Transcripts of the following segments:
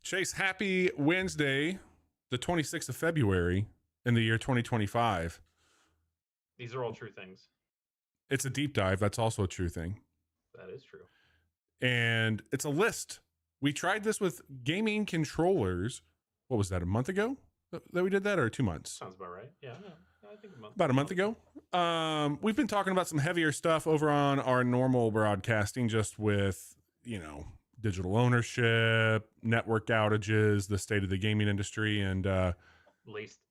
Chase, happy Wednesday, the 26th of February in the year 2025. These are all true things. It's a deep dive. That's also a true thing. That is true. And it's a list. We tried this with gaming controllers. What was that, a month ago that we did that, or 2 months? Sounds about right. Yeah, I think about a month ago. We've been talking about some heavier stuff over on our normal broadcasting, just with, digital ownership, network outages, the state of the gaming industry, and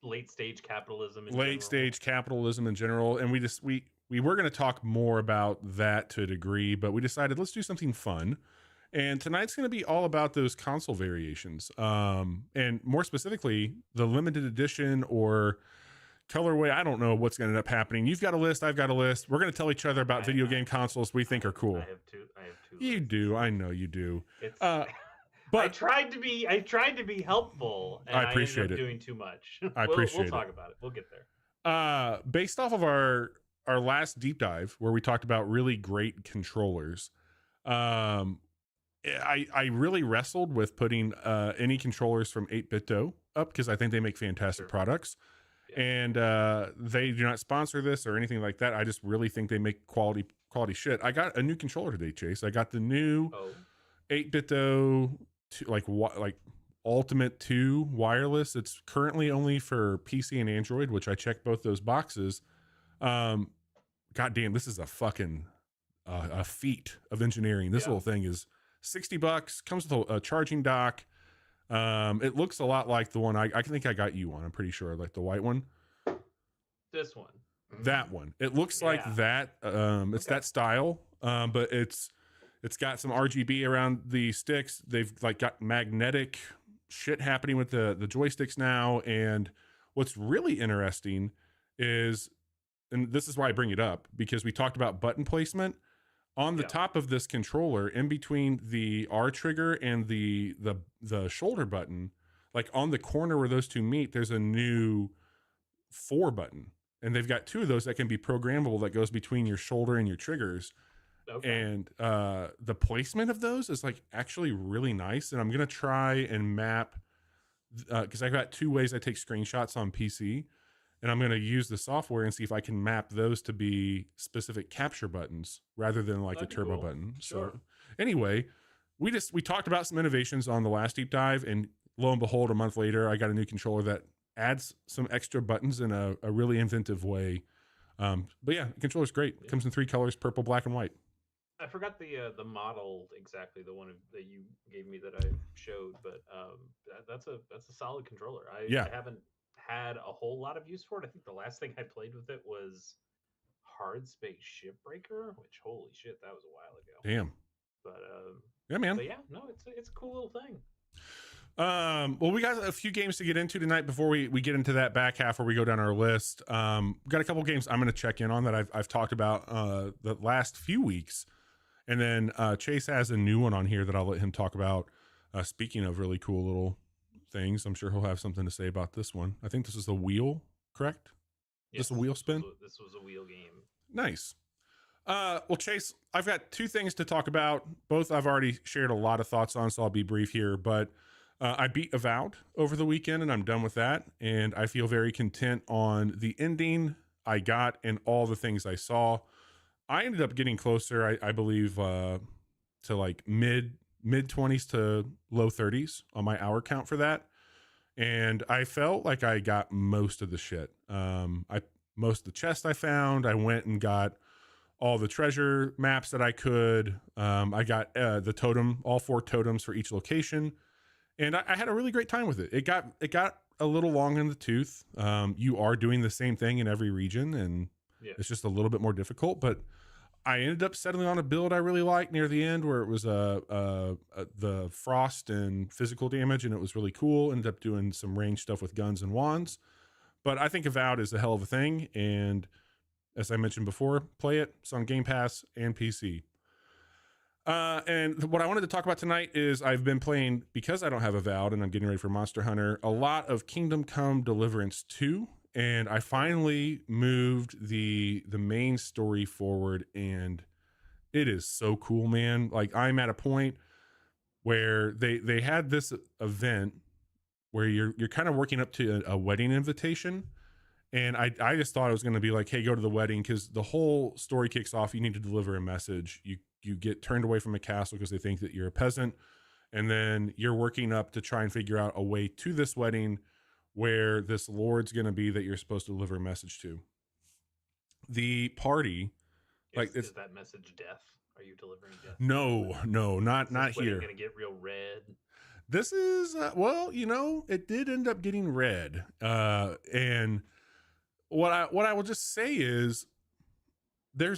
late stage capitalism. Stage capitalism in general. And we were going to talk more about that to a degree, but we decided let's do something fun. And tonight's going to be all about those console variations, and more specifically, the limited edition or colorway. I don't know what's going to end up happening. You've got a list. I've got a list. We're going to tell each other about video game consoles we think are cool. I have two. You lists. do. I know you do. But I tried to be helpful, and I appreciate it. Doing too much. We'll talk about it. We'll get there. Based off of our last deep dive where we talked about really great controllers, I really wrestled with putting any controllers from 8BitDo up because I think they make fantastic products. Yeah. And they do not sponsor this or anything like that. I just really think they make quality shit. I got a new controller today, Chase. I got the new 8BitDo like Ultimate 2 wireless. It's currently only for PC and Android, which I checked both those boxes. God damn, this is a fucking a feat of engineering. This little thing is $60, comes with a charging dock. It looks a lot like the one I think I got you one. I'm pretty sure, like the white one. This one. That one. It looks like that. It's that style. But it's got some RGB around the sticks. They've like got magnetic shit happening with the joysticks now. And what's really interesting is, and this is why I bring it up, because we talked about button placement. On the top of this controller, in between the R trigger and the shoulder button, like on the corner where those two meet, there's a new 4 button. And they've got 2 of those that can be programmable that goes between your shoulder and your triggers. Okay. And the placement of those is like actually really nice. And I'm going to try and map, because I've got 2 ways I take screenshots on PC. And I'm going to use the software and see if I can map those to be specific capture buttons rather than like a turbo button. Sure. So anyway, we talked about some innovations on the last deep dive, and lo and behold, a month later, I got a new controller that adds some extra buttons in a really inventive way. But yeah, the controller's great. It comes in 3 colors, purple, black, and white. I forgot the model exactly, the one that you gave me that I showed, but that's a solid controller. I haven't had a whole lot of use for it. I think the last thing I played with it was Hard Space Shipbreaker, which holy shit, that was a while ago. Damn. But yeah, man. But yeah, no, it's a cool little thing. Well, we got a few games to get into tonight before we get into that back half where we go down our list. We got a couple games I'm going to check in on that I've talked about the last few weeks, and then Chase has a new one on here that I'll let him talk about. Speaking of really cool little things, I'm sure he'll have something to say about this one. I think this is the wheel, correct? Yes, this is a wheel spin? This was a wheel game. Nice. Well, Chase, I've got 2 things to talk about. Both I've already shared a lot of thoughts on, so I'll be brief here. But I beat Avowed over the weekend, and I'm done with that. And I feel very content on the ending I got and all the things I saw. I ended up getting closer, I believe, to like mid 20s to low 30s on my hour count for that. And I felt like I got most of the shit. Most of the chest I found, I went and got all the treasure maps that I could. I got the totem, all 4 totems for each location. And I had a really great time with it. It got a little long in the tooth. You are doing the same thing in every region, and it's just a little bit more difficult, but I ended up settling on a build I really liked near the end, where it was the frost and physical damage, and it was really cool. Ended up doing some range stuff with guns and wands. But I think Avowed is a hell of a thing, and as I mentioned before, play it. It's on Game Pass and PC. And what I wanted to talk about tonight is I've been playing, because I don't have Avowed and I'm getting ready for Monster Hunter, a lot of Kingdom Come Deliverance 2. And I finally moved the main story forward, and it is so cool, man. Like, I'm at a point, where they had this event where you're kind of working up to a wedding invitation. And I just thought it was going to be like, hey, go to the wedding, because the whole story kicks off. You need to deliver a message. You get turned away from a castle because they think that you're a peasant, and then you're working up to try and figure out a way to this wedding where this lord's going to be that you're supposed to deliver a message to. The party, is that message death? Are you delivering death? No, not here. Going to get real red. This is well, it did end up getting red, and what I will just say is there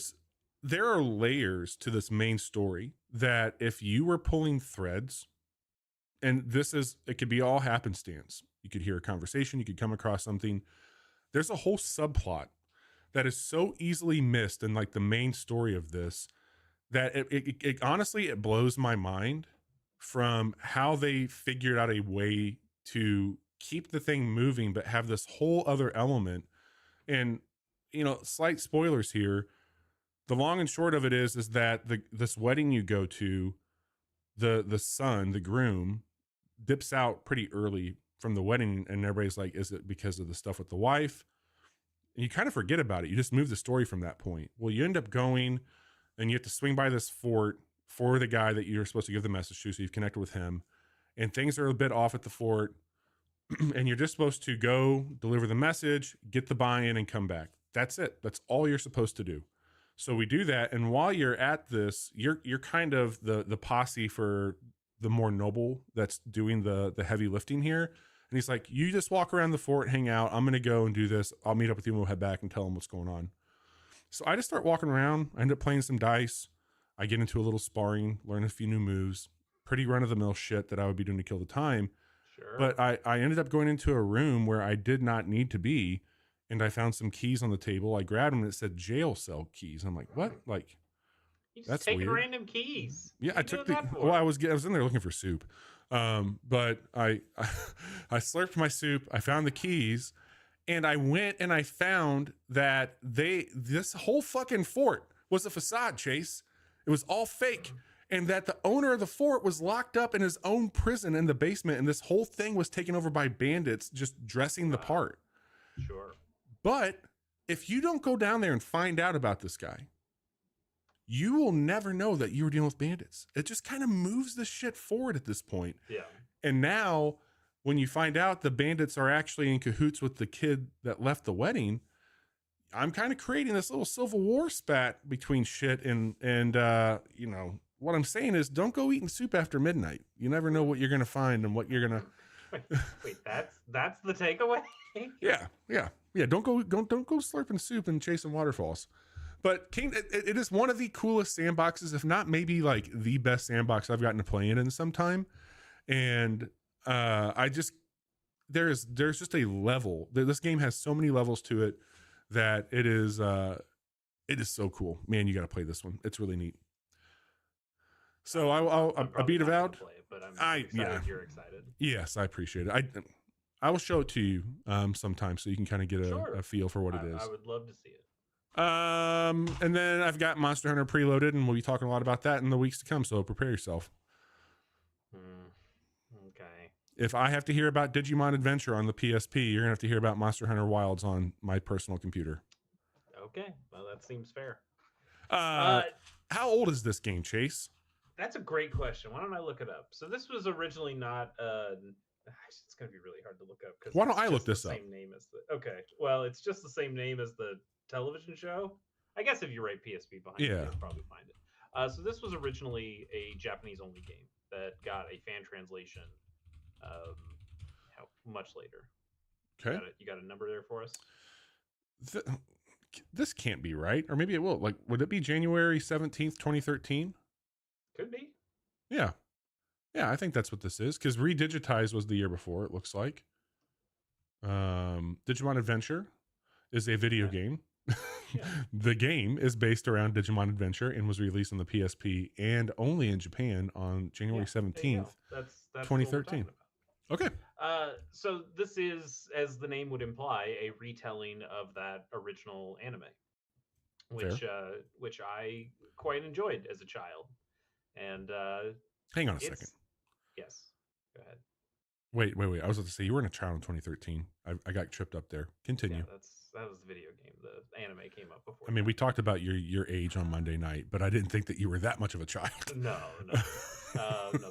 are layers to this main story that if you were pulling threads, and it could be all happenstance. You could hear a conversation, you could come across something. There's a whole subplot that is so easily missed in like the main story of this, that it honestly, it blows my mind from how they figured out a way to keep the thing moving but have this whole other element. And slight spoilers here, the long and short of it is that this wedding you go to, the son, the groom, dips out pretty early from the wedding, and everybody's like, is it because of the stuff with the wife? And you kind of forget about it. You just move the story from that point. Well, you end up going and you have to swing by this fort for the guy that you're supposed to give the message to, so you've connected with him, and things are a bit off at the fort. And you're just supposed to go deliver the message, get the buy-in, and come back. That's it. That's all you're supposed to do. So we do that, and while you're at this, you're kind of the posse for the more noble that's doing the heavy lifting here. And he's like, you just walk around the fort, hang out. I'm gonna go and do this. I'll meet up with you and we'll head back and tell them what's going on. So I just start walking around. I end up playing some dice. I get into a little sparring, learn a few new moves. Pretty run-of-the-mill shit that I would be doing to kill the time. Sure. But I ended up going into a room where I did not need to be, and I found some keys on the table. I grabbed them and it said jail cell keys. I'm like, what? Like, you just that's taking weird. Random keys. Yeah, I took I was in there looking for soup. But I slurped my soup. I found the keys, and I went and I found that this whole fucking fort was a facade, Chase. It was all fake. And that the owner of the fort was locked up in his own prison in the basement, and this whole thing was taken over by bandits just dressing the part. Sure. But if you don't go down there and find out about this guy, you will never know that you were dealing with bandits. It just kind of moves the shit forward at this point. Yeah. And now when you find out the bandits are actually in cahoots with the kid that left the wedding, I'm kind of creating this little civil war spat between shit and what I'm saying is, don't go eating soup after midnight. You never know what you're going to find and what you're going to. Wait, that's the takeaway? Yeah. Don't go slurping soup and chasing waterfalls. But King, it is one of the coolest sandboxes, if not maybe like the best sandbox I've gotten to play in some time. And there's just a level. This game has so many levels to it that it is so cool. Man, you got to play this one. It's really neat. So I beat Avowed. But I'm excited you're excited. Yes, I appreciate it. I will show it to you sometime so you can kind of get a feel for what it is. I would love to see it. And then I've got Monster Hunter preloaded, and we'll be talking a lot about that in the weeks to come. So prepare yourself. Okay. If I have to hear about Digimon Adventure on the PSP, you're gonna have to hear about Monster Hunter Wilds on my personal computer. Okay, well that seems fair. How old is this game, Chase? That's a great question. Why don't I look it up? So this was originally not. It's going to be really hard to look up because. Why don't I look this up? Same name as the. Okay, well, it's just the same name as the television show. I guess if you write PSP behind it, you'll probably find it. So this was originally a Japanese-only game that got a fan translation. Much later. Okay. You got a number there for us? This can't be right, or maybe it will. Like, would it be January 17th, 2013? Could be. Yeah, I think that's what this is, because Redigitized was the year before, it looks like. Digimon Adventure is a video game. Yeah. The game is based around Digimon Adventure and was released on the PSP and only in Japan on January 17th, that's 2013. Okay. So this is, as the name would imply, a retelling of that original anime, which I quite enjoyed as a child. And hang on a second. Yes. Go ahead. Wait. I was about to say you were in a trial in 2013. I got tripped up there. Yeah, Continue. that was the video game. The anime came up before I mean, that. we talked about your age on Monday night, but I didn't think that you were that much of a child. No.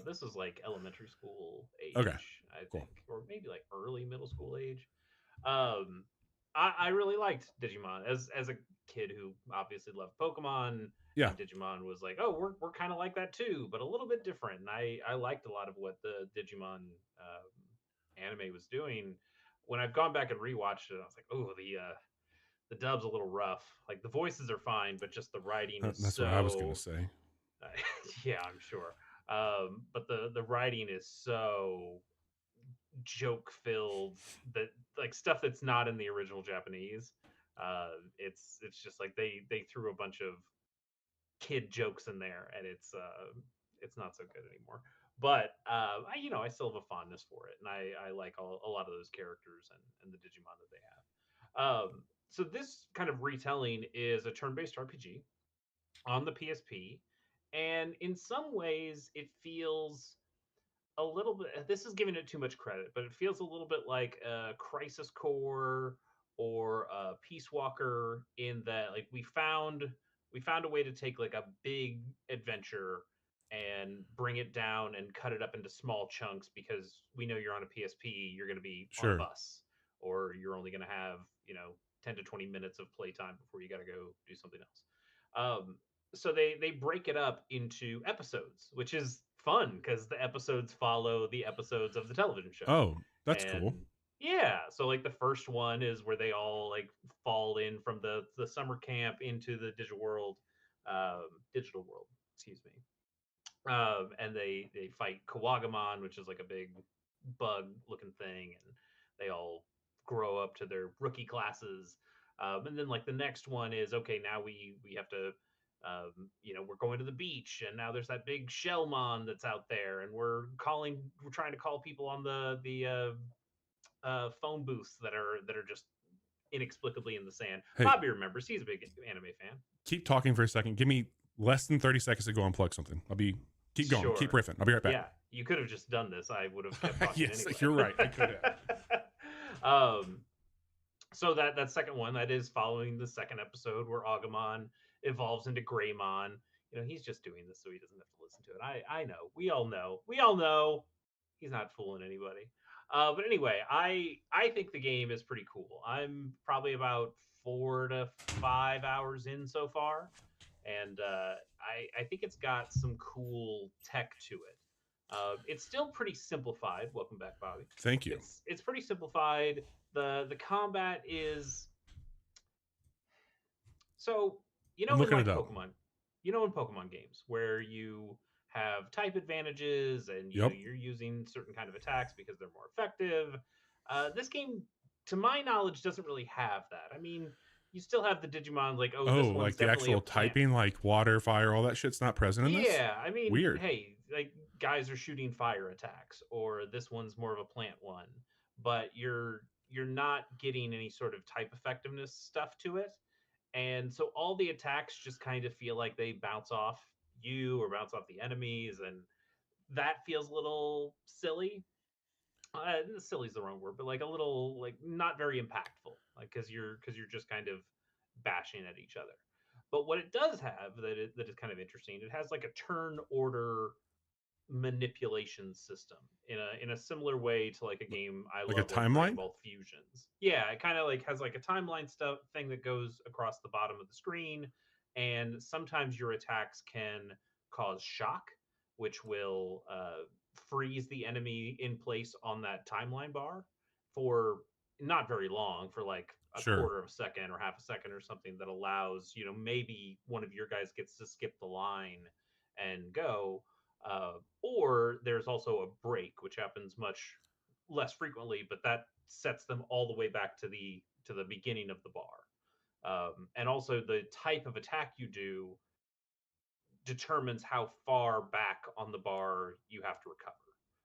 This was like elementary school Okay, age, I cool. think, or maybe like early middle school age. Um, I really liked Digimon as a kid who obviously loved Pokemon, Yeah, and Digimon was like, oh, we're kind of like that too, but a little bit different. And I liked a lot of what the Digimon anime was doing. When I've gone back and rewatched it, I was like, oh, the dub's a little rough. Like the voices are fine, but just the writing is that's what I was gonna so say. yeah, I'm sure. But the writing is so joke filled that like stuff that's not in the original Japanese. It's just like they threw a bunch of kid jokes in there, and it's not so good anymore. But I still have a fondness for it, and I like a lot of those characters and the Digimon that they have. So this kind of retelling is a turn-based RPG on the PSP, and in some ways it feels a little bit. This is giving it too much credit, but it feels a little bit like a Crisis Core or a Peace Walker in that like we found a way to take like a big adventure and bring it down and cut it up into small chunks because we know you're on a PSP, you're going to be on a Sure. bus, or you're only going to have 10 to 20 minutes of playtime before you got to go do something else. So they break it up into episodes, which is fun because the episodes follow the episodes of the television show. Oh, that's And cool. yeah, so like the first one is where they all like fall in from the summer camp into the digital world, excuse me. And they fight Kawagamon, which is like a big bug looking thing, and they all grow up to their rookie classes. And then like the next one is okay. Now we have to, we're going to the beach, and now there's that big Shellmon that's out there, and we're trying to call people on the phone booths that are just inexplicably in the sand. Hey, Bobby remembers; he's a big anime fan. keep talking for a second. Give me less than 30 seconds to go unplug something. Keep going. Keep Sure. riffing. I'll be right back. Yeah, you could have just done this. I would have kept talking Yes, anyway. you're right. I could have. um, so that second one that is following the second episode where Agumon evolves into Greymon. He's just doing this so he doesn't have to listen to it. I know. We all know. We all know. He's not fooling anybody. But anyway, I think the game is pretty cool. I'm probably about 4 to 5 hours in so far, and I think it's got some cool tech to it. It's still pretty simplified. Welcome back, Bobby. Thank you. It's pretty simplified. The combat is so I'm in looking it like up. Pokemon games where you have type advantages and Yep. you're using certain kind of attacks because they're more effective. This game, to my knowledge, doesn't really have that. I mean, you still have the Digimon like, oh, Oh, this one's like the definitely a actual plant. typing, like water, fire, all that shit's not present in this? Yeah, I mean, Weird. hey, like guys are shooting fire attacks, or this one's more of a plant one, but you're not getting any sort of type effectiveness stuff to it. And so all the attacks just kind of feel like they bounce off you or bounce off the enemies, and that feels a little silly. Silly's the wrong word, but like a little like not very impactful, like because you're just kind of bashing at each other. But what it does have that is kind of interesting, it has like a turn order manipulation system in a similar way to like a game I Like a love, like Dragon timeline? Ball Fusions. Yeah, it kind of like has like a timeline stuff thing that goes across the bottom of the screen, and sometimes your attacks can cause shock, which will freeze the enemy in place on that timeline bar for not very long, for like a Sure. quarter of a second or half a second or something, that allows maybe one of your guys gets to skip the line and go. Or there's also a break, which happens much less frequently, but that sets them all the way back to the beginning of the bar. And also the type of attack you do determines how far back on the bar you have to recover.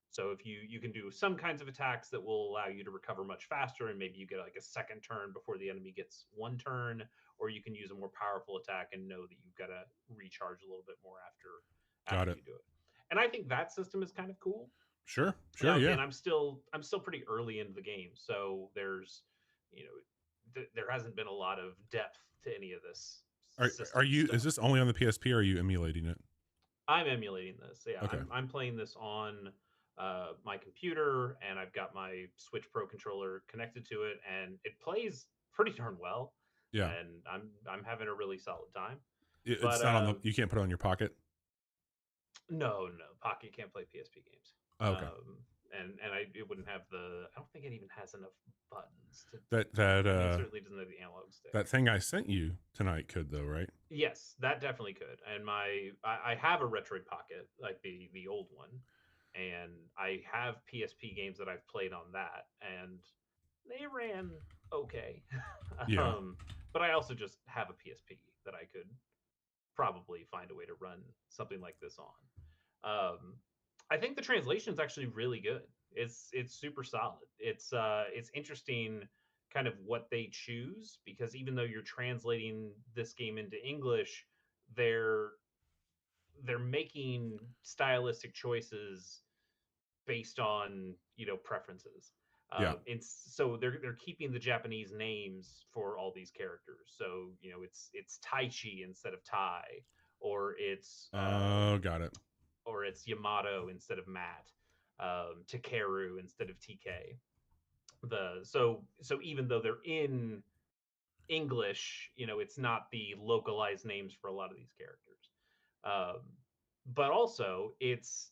So if you can do some kinds of attacks that will allow you to recover much faster, and maybe you get like a second turn before the enemy gets one turn, or you can use a more powerful attack and know that you've got to recharge a little bit more after Got after it. you do it. And I think that system is kind of cool. Sure, sure, Now yeah. again, I'm still pretty early into the game, so there's you know there hasn't been a lot of depth to any of this Are system you? Is stuff. this only on the PSP, or are you emulating it? I'm emulating this. Yeah, Okay. I'm playing this on my computer, and I've got my Switch Pro controller connected to it, and it plays pretty darn well. Yeah. And I'm having a really solid time. But It's not on the. You can't put it on your pocket. no, no, Pocket can't play PSP games. Oh, okay. And it wouldn't have the. I don't think it even has enough buttons to. That that I mean, it uh certainly doesn't have the analog stick. that thing I sent you tonight could though, right? Yes, that definitely could. And I have a Retroid Pocket, like the old one, and I have PSP games that I've played on that, and they ran okay. Yeah. um, but I also just have a PSP that I could probably find a way to run something like this on. I think the translation is actually really good. It's super solid. It's interesting kind of what they choose, because even though you're translating this game into English, they're they're making stylistic choices based on preferences. Yeah. So they're keeping the Japanese names for all these characters. So it's Taichi instead of Tai, or Oh, got it. it's Yamato instead of Matt, Takeru instead of TK. So even though they're in English, it's not the localized names for a lot of these characters. Um, but also, it's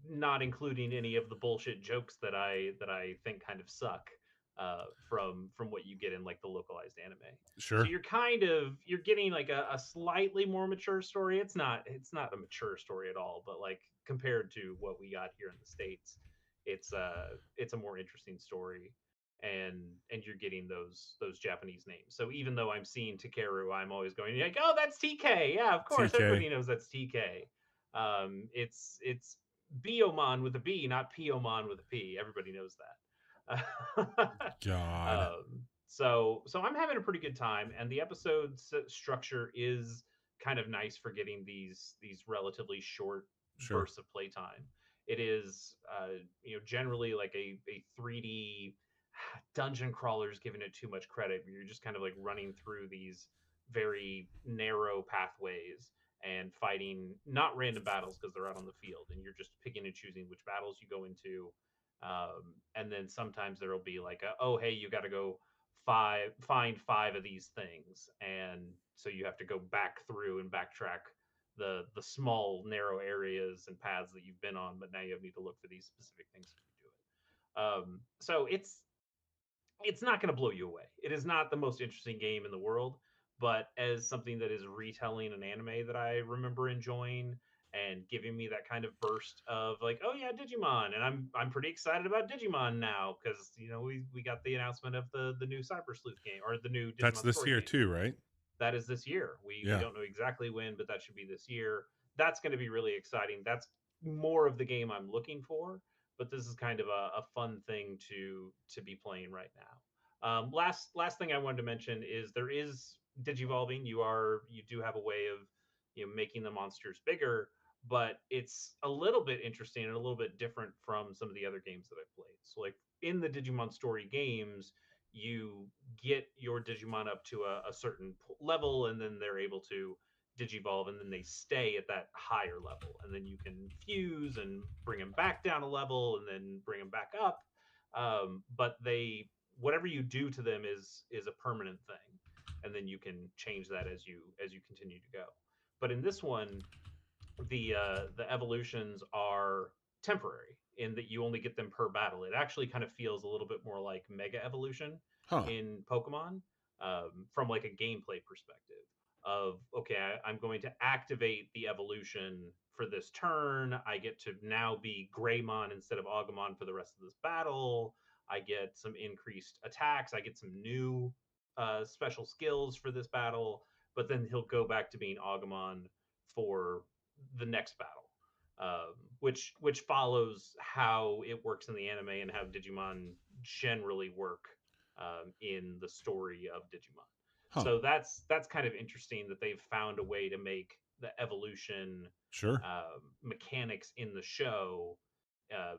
not including any of the bullshit jokes that I think kind of suck from what you get in like the localized anime. So Sure. you're getting like a slightly more mature story. It's not a mature story at all, but like compared to what we got here in the States, it's a more interesting story, and you're getting those Japanese names. So even though I'm seeing Takeru, I'm always going like, oh, that's TK. Yeah, of course, TK. everybody knows that's TK. It's Biomon with a B, not Piomon with a P. Everybody knows that. God. So I'm having a pretty good time, and the episode structure is kind of nice for getting these relatively short Sure. bursts of playtime. It is generally like a 3D dungeon crawlers giving it too much credit. You're just kind of like running through these very narrow pathways and fighting not random battles because they're out on the field, and you're just picking and choosing which battles you go into. And then sometimes there will be like oh hey, you got to go find five of these things, and so you have to go back through and backtrack the small narrow areas and paths that you've been on, but now you need to look for these specific things to do it. So it's not going to blow you away. It is not the most interesting game in the world, but as something that is retelling an anime that I remember enjoying and giving me that kind of burst of like, oh yeah, Digimon, and I'm pretty excited about Digimon now because we got the announcement of the new Cyber Sleuth game, or the new That's Digimon this story year game. too, right? That is this year. We Yeah. don't know exactly when, but that should be this year. That's going to be really exciting. That's more of the game I'm looking for, but this is kind of a fun thing to be playing right now. Last thing I wanted to mention is there is digivolving. You do have a way of making the monsters bigger, but it's a little bit interesting and a little bit different from some of the other games that I've played. So like in the Digimon story games, you get your Digimon up to a certain level, and then they're able to digivolve, and then they stay at that higher level, and then you can fuse and bring them back down a level, and then bring them back up. But they whatever you do to them is a permanent thing, and then you can change that as you continue to go. But in this one, the evolutions are temporary in that you only get them per battle. It actually kind of feels a little bit more like Mega Evolution Huh. in Pokemon, from like a gameplay perspective. Of okay, I'm going to activate the evolution for this turn. I get to now be Greymon instead of Agumon for the rest of this battle. I get some increased attacks. I get some new special skills for this battle. But then he'll go back to being Agumon for the next battle, which follows how it works in the anime and how Digimon generally work in the story of Digimon. Huh. So that's kind of interesting that they've found a way to make the evolution Sure. mechanics in the show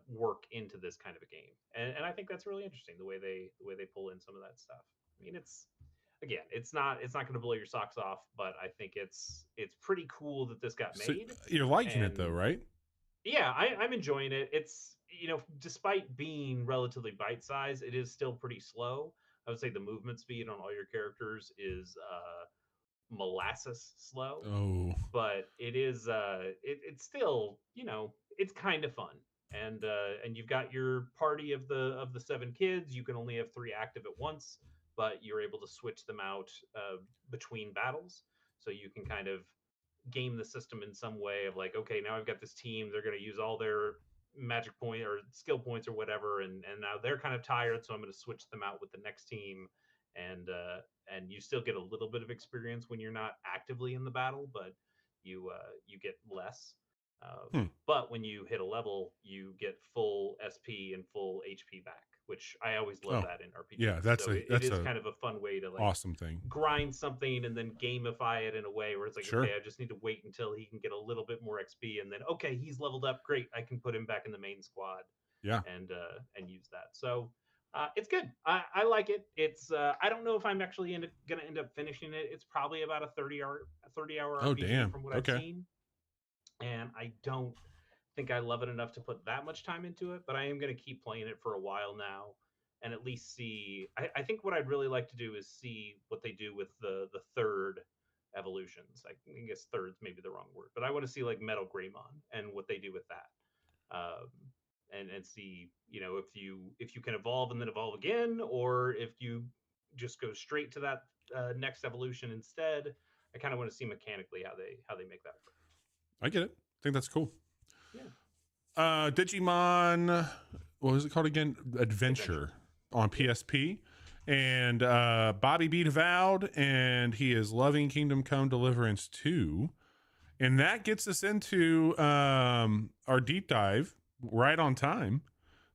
work into this kind of a game, and I think that's really interesting the way they pull in some of that stuff. I mean, it's not going to blow your socks off, but I think it's pretty cool that this got So made. you're liking it though, And right? yeah, I'm enjoying it. It's, despite being relatively bite sized, it is still pretty slow. I would say the movement speed on all your characters is molasses slow, Oh, but it's still, it's kind of fun. And you've got your party of the seven kids. You can only have three active at once, but you're able to switch them out between battles, so you can kind of game the system in some way of like, okay, now I've got this team, they're going to use all their magic point or skill points or whatever, and now they're kind of tired, so I'm going to switch them out with the next team. And you still get a little bit of experience when you're not actively in the battle, but you get less. hmm. But when you hit a level, you get full SP and full HP back, which I always love Oh, that in yeah. RPGs. So it That's is a kind of a fun way to like awesome thing. grind something and then gamify it in a way where it's like, Sure. okay, I just need to wait until he can get a little bit more XP, and then okay, he's leveled up, great, I can put him back in the main squad Yeah. and use that. So it's good. I like it. It's I don't know if I'm actually gonna end up finishing it. It's probably about a 30-hour Oh, RPG damn. from what I've Okay. seen, and I don't think I love it enough to put that much time into it, but I am going to keep playing it for a while now and at least see. I think what I'd really like to do is see what they do with the third evolutions. I guess third's maybe the wrong word, but I want to see like Metal Greymon and what they do with that. And see, if you can evolve and then evolve again, or if you just go straight to that next evolution instead. I kind of want to see mechanically how they make that work. I get it. I think that's cool. Yeah. Digimon, what was it called again? Adventure on PSP. And Bobby beat Avowed, and he is loving Kingdom Come Deliverance 2. And that gets us into our deep dive right on time,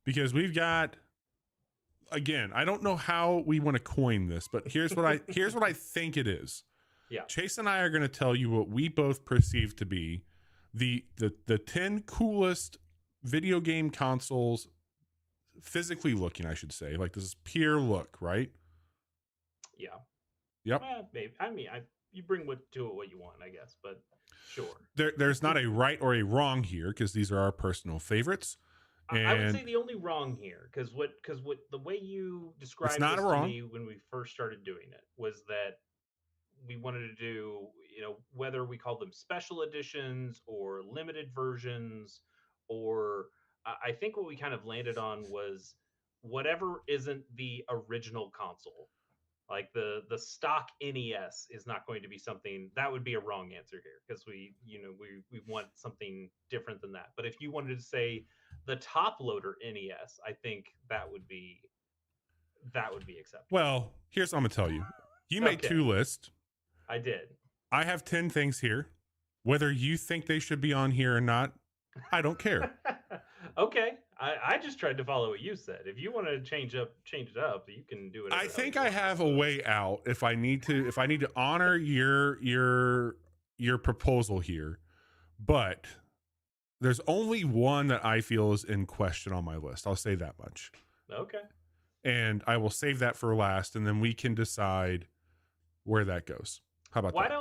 because we've got, again, I don't know how we want to coin this, but here's what I think it is. Yeah. Chase and I are going to tell you what we both perceive to be the 10 coolest video game consoles, physically looking, I should say. Like, this is pure look, right? Yeah. Yep. Well, maybe. I mean, you bring what you want, I guess, but sure. There's not a right or a wrong here, because these are our personal favorites. And I would say the only wrong here, because what the way you described not this a to wrong. me when we first started doing it was that we wanted to do, whether we called them special editions or limited versions, or I think what we kind of landed on was whatever isn't the original console. Like the stock NES is not going to be something that would be a wrong answer here, because we want something different than that. But if you wanted to say the top loader NES, I think that would be acceptable. Well, here's what I'm gonna tell you. You made Okay. 2 lists. I did. I have 10 things here. Whether you think they should be on here or not, I don't care. Okay. I just tried to follow what you said. If you want to change it up, you can do it. I think I have a way out if I need to honor your proposal here. But there's only one that I feel is in question on my list. I'll say that much. Okay. And I will save that for last, and then we can decide where that goes. How about why that?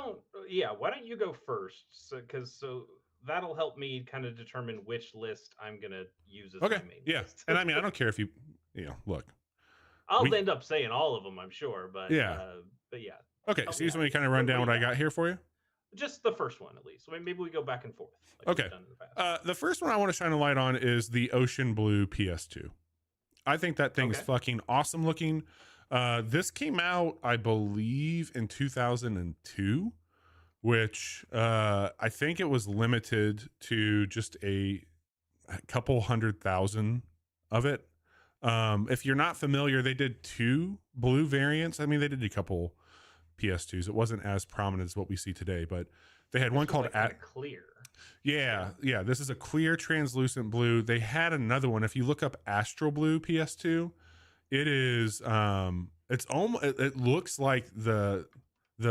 why don't you go first? So that'll help me kind of determine which list I'm gonna use as Okay. my main Yeah. list. And I mean, I don't care if look. I'll end up saying all of them, I'm sure, but yeah. but yeah. Okay, so you just want me to kind of run down what I got here for you? Just the first one, at least. Maybe we go back and forth. Like okay. The first one I want to shine a light on is the Ocean Blue PS2. I think that thing's fucking awesome looking. This came out, I believe, in 2002, which I think it was limited to just a couple 100,000 of it. If you're not familiar, they did 2 blue variants. I mean, they did a couple PS2s. It wasn't as prominent as what we see today, but they had one called clear. Yeah. This is a clear translucent blue. They had another one. If you look up Astral Blue PS2, it is it's almost, it looks like the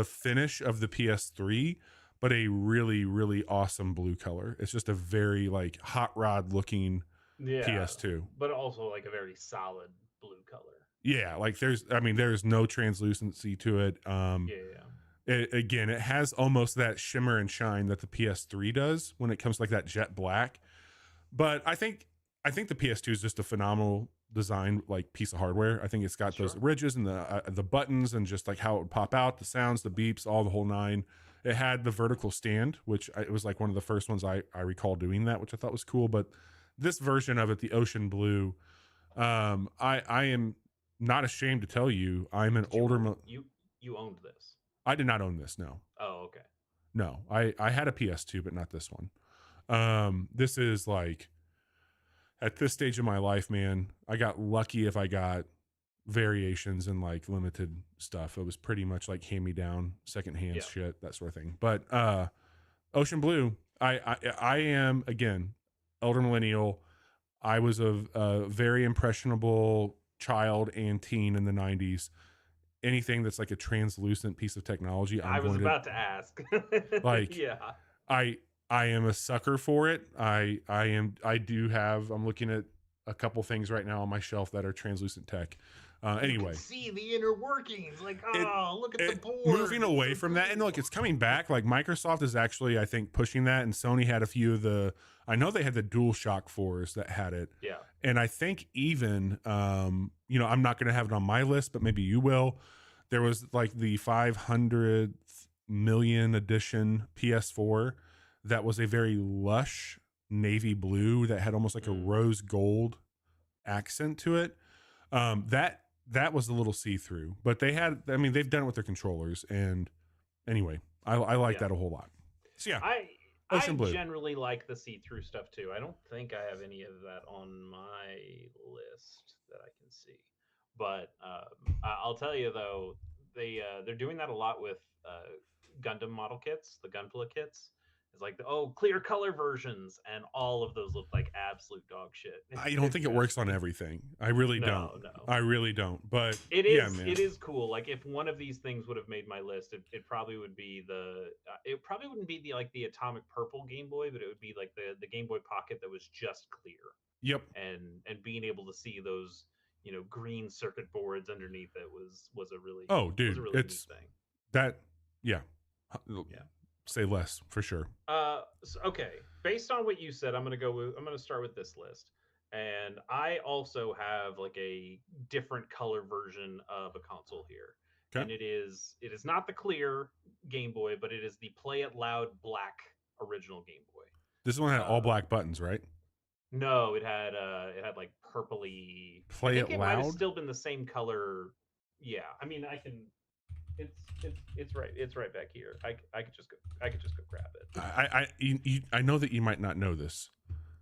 finish of the PS3, but a really, really awesome blue color. It's just a very like hot rod looking Yeah, PS2. but also like a very solid blue color. Yeah, like there's no translucency to it. Yeah. Again, it has almost that shimmer and shine that the PS3 does when it comes to like that jet black. But I think the PS2 is just a phenomenal design like piece of hardware. I think it's got those Sure. ridges and the buttons and just like how it would pop out, the sounds, the beeps, all the whole nine. It had the vertical stand, which it was like one of the first ones I recall doing that, which I thought was cool. But this version of it, the ocean blue, I am not ashamed to tell you, I'm an Did you older. own you owned this? I did not own this. No, Oh, okay. no, I had a PS2, but not this one. This is like at this stage of my life, man, I got lucky if I got variations and like limited stuff. It was pretty much like hand me down, secondhand Yeah. shit, that sort of thing. But Ocean Blue, I am again elder millennial. I was a very impressionable child and teen in the '90s. Anything that's like a translucent piece of technology, I'm I was going to about to ask. like. Yeah. I I am a sucker for it. I'm looking at a couple things right now on my shelf that are translucent tech. You can Anyway, see the inner workings. Like, it oh, look at the board. moving It's away so from that, and look, cool. it's coming back. Like Microsoft is actually, I think, pushing that, and Sony had a few of the. I know they had the Dual Shock 4s that had it, Yeah. and I think even, I'm not going to have it on my list, but maybe you will. There was like the 500 million edition PS4 that was a very lush navy blue that had almost like a rose gold accent to it. That was a little see through, but they had. I mean, they've done it with their controllers, and anyway, I like Yeah. that a whole lot. So yeah, I Ocean Blue. generally like the see-through stuff too. I don't think I have any of that on my list that I can see. But I'll tell you though, they're doing that a lot with Gundam model kits, the Gunpla kits. It's like clear color versions, and all of those look like absolute dog shit. I don't It's think it just works on everything. I really don't. no, no. I really don't. But It yeah, is man. it is cool. Like if one of these things would have made my list, it probably would be it probably wouldn't be the atomic purple Game Boy, but it would be like the Game Boy Pocket that was just clear, Yep. and being able to see those green circuit boards underneath it Oh, was a dude, really neat it's thing. that. Yeah. Yeah. Say less for sure. Okay. Based on what you said, I'm gonna start with this list. And I also have like a different color version of a console here. Okay. And it is not the clear Game Boy, but it is the Play It Loud black original Game Boy. This one had all Um, black buttons, right? no, it had like purpley. I Play it think it might have loud. still been the same color. Yeah, I mean, it's right back here. I could just go grab it. I know that you might not know this.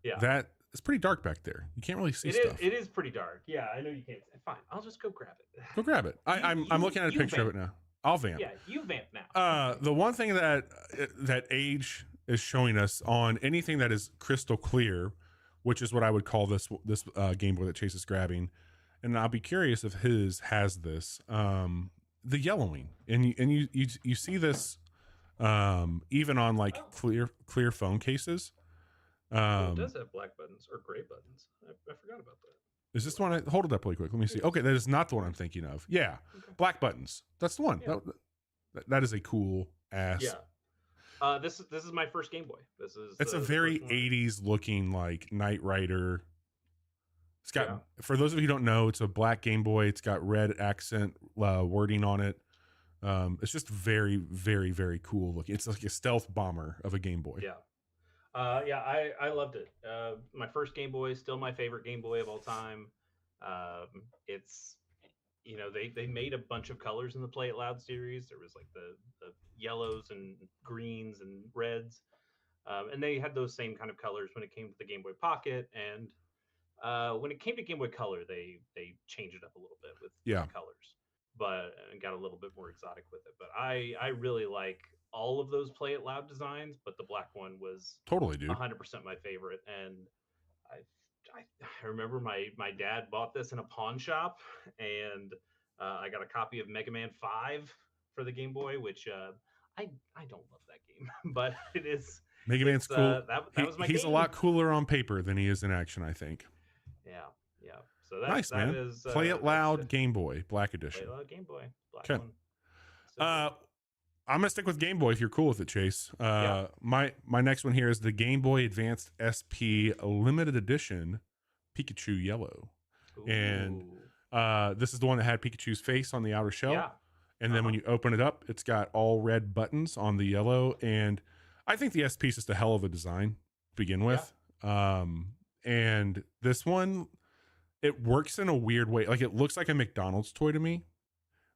Yeah. That it's pretty dark back there. You can't really see It stuff. is pretty dark. Yeah, I know you can't. Fine, I'll just go grab it. Go grab it. I'm looking at a picture of it now. I'll vamp. Yeah, you vamp now. The one thing that age is showing us on anything that is crystal clear, which is what I would call this Game Boy that Chase is grabbing, and I'll be curious if his has this. The yellowing, and you see this even on like clear phone cases. It does have black buttons or gray buttons. I forgot about that. Is this the one? Hold it up really quick. Let me see. Okay, that is not the one I'm thinking of. Yeah, Okay. black buttons. That's the one. Yeah. That is a cool ass. Yeah. This is my first Game Boy. It's a very 80s looking like Knight Rider. It's got, for those of you who don't know, it's a black Game Boy. It's got red accent wording on it. It's just very, very, very cool looking. It's like a stealth bomber of a Game Boy. Yeah. I loved it. My first Game Boy, still my favorite Game Boy of all time. It's they made a bunch of colors in the Play It Loud series. There was like the yellows and greens and reds, and they had those same kind of colors when it came to the Game Boy Pocket. And when it came to Game Boy Color, they changed it up a little bit with the colors, but and got a little bit more exotic with it. But I really like all of those Play It Loud designs, but the black one was totally, dude, 100% my favorite. And I remember my dad bought this in a pawn shop, and I got a copy of Mega Man 5 for the Game Boy, which I don't love that game, but Mega Man's It's cool. that was my He's a game. lot cooler on paper than he is in action, I think. Yeah, yeah. So Nice, man. Play It that's Loud Game Boy Black Play It Edition. Loud Game Boy, black Okay. one. So good. I'm gonna stick with Game Boy if you're cool with it, Chase. Yeah. My next one here is the Game Boy Advanced SP Limited Edition Pikachu Yellow, and Ooh. this is the one that had Pikachu's face on the outer shell. Yeah. And then when you open it up, it's got all red buttons on the yellow. And I think the SP is just a hell of a design to begin with. Yeah. And this one, it works in a weird way. Like, it looks like a McDonald's toy to me.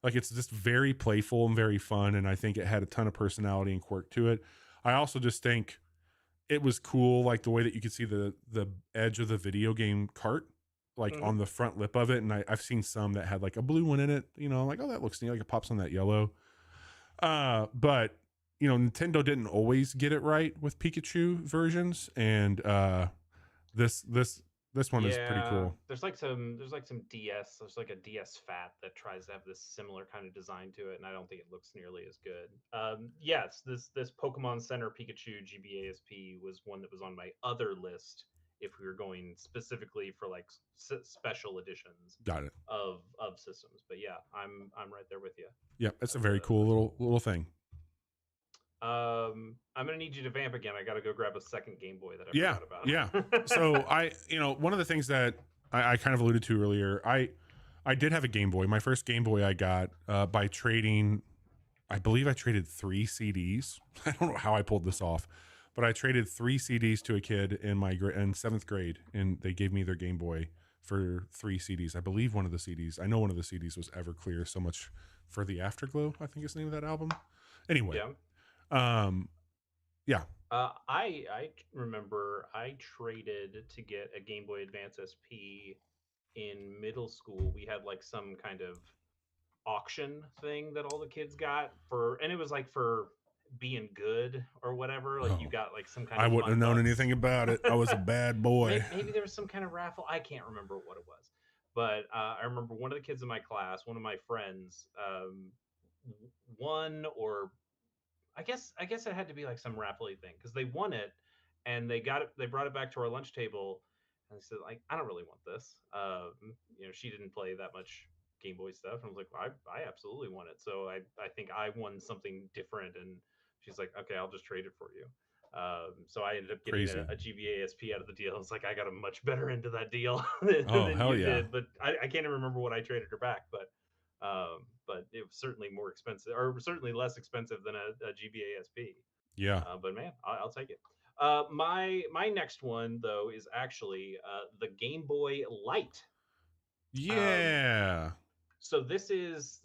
Like, it's just very playful and very fun. And I think it had a ton of personality and quirk to it. I also just think it was cool, like the way that you could see the edge of the video game cart, like on the front lip of it. And I've seen some that had like a blue one in it, you know, like, oh, that looks neat, like it pops on that yellow. But you know, Nintendo didn't always get it right with Pikachu versions, and this one is pretty cool. There's like some DS. There's like a DS Fat that tries to have this similar kind of design to it, and I don't think it looks nearly as good. Yes, this Pokemon Center Pikachu GBASP was one that was on my other list if we were going specifically for like special editions. Got it. Of systems, but yeah, I'm right there with you. Yeah, it's a very cool little thing. I'm gonna need you to vamp again. I gotta go grab a second Game Boy that I forgot about. Yeah. So one of the things that I kind of alluded to earlier, I did have a Game Boy. My first Game Boy I got by trading. I believe I traded 3 CDs. I don't know how I pulled this off, but I traded 3 CDs to a kid in my in 7th grade, and they gave me their Game Boy for 3 CDs. I believe one of the CDs. I know one of the CDs was Everclear. So much for the Afterglow, I think is the name of that album. Anyway. Yeah. Yeah. I remember I traded to get a Game Boy Advance SP in middle school. We had like some kind of auction thing that all the kids got for, and it was like for being good or whatever. Like you got like some kind of. I wouldn't have known anything about it. I was a bad boy. Maybe there was some kind of raffle. I can't remember what it was, but I remember one of the kids in my class, one of my friends, won, or I guess it had to be like some raffle thing because they won it and they got it. They brought it back to our lunch table and they said, like, I don't really want this. You know, she didn't play that much Game Boy stuff. And I was like, well, I absolutely want it. So I think I won something different. And she's like, okay, I'll just trade it for you. So I ended up getting a GBA SP out of the deal. It's like I got a much better end of that deal than you did. But I can't even remember what I traded her back. But it was certainly more expensive, or certainly less expensive than a GBA SP. Yeah. But man, I'll take it. My next one though is actually the Game Boy Light. Yeah. So this is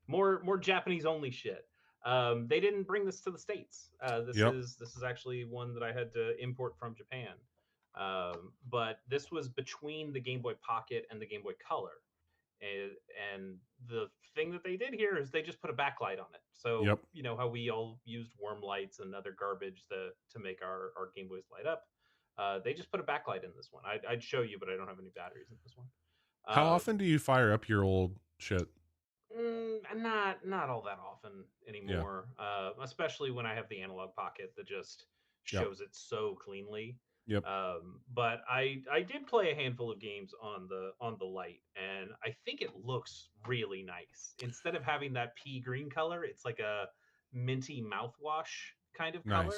more Japanese only shit. They didn't bring this to the States. This is actually one that I had to import from Japan. But this was between the Game Boy Pocket and the Game Boy Color. And the thing that they did here is they just put a backlight on it. So you know how we all used worm lights and other garbage to make our Game Boys light up. They just put a backlight in this one. I'd show you, but I don't have any batteries in this one. How often do you fire up your old shit? Not all that often anymore. Especially when I have the analog pocket that just shows it so cleanly. Yep. But I did play a handful of games on the light, and I think it looks really nice. Instead of having that pea green color, it's like a minty mouthwash kind of color,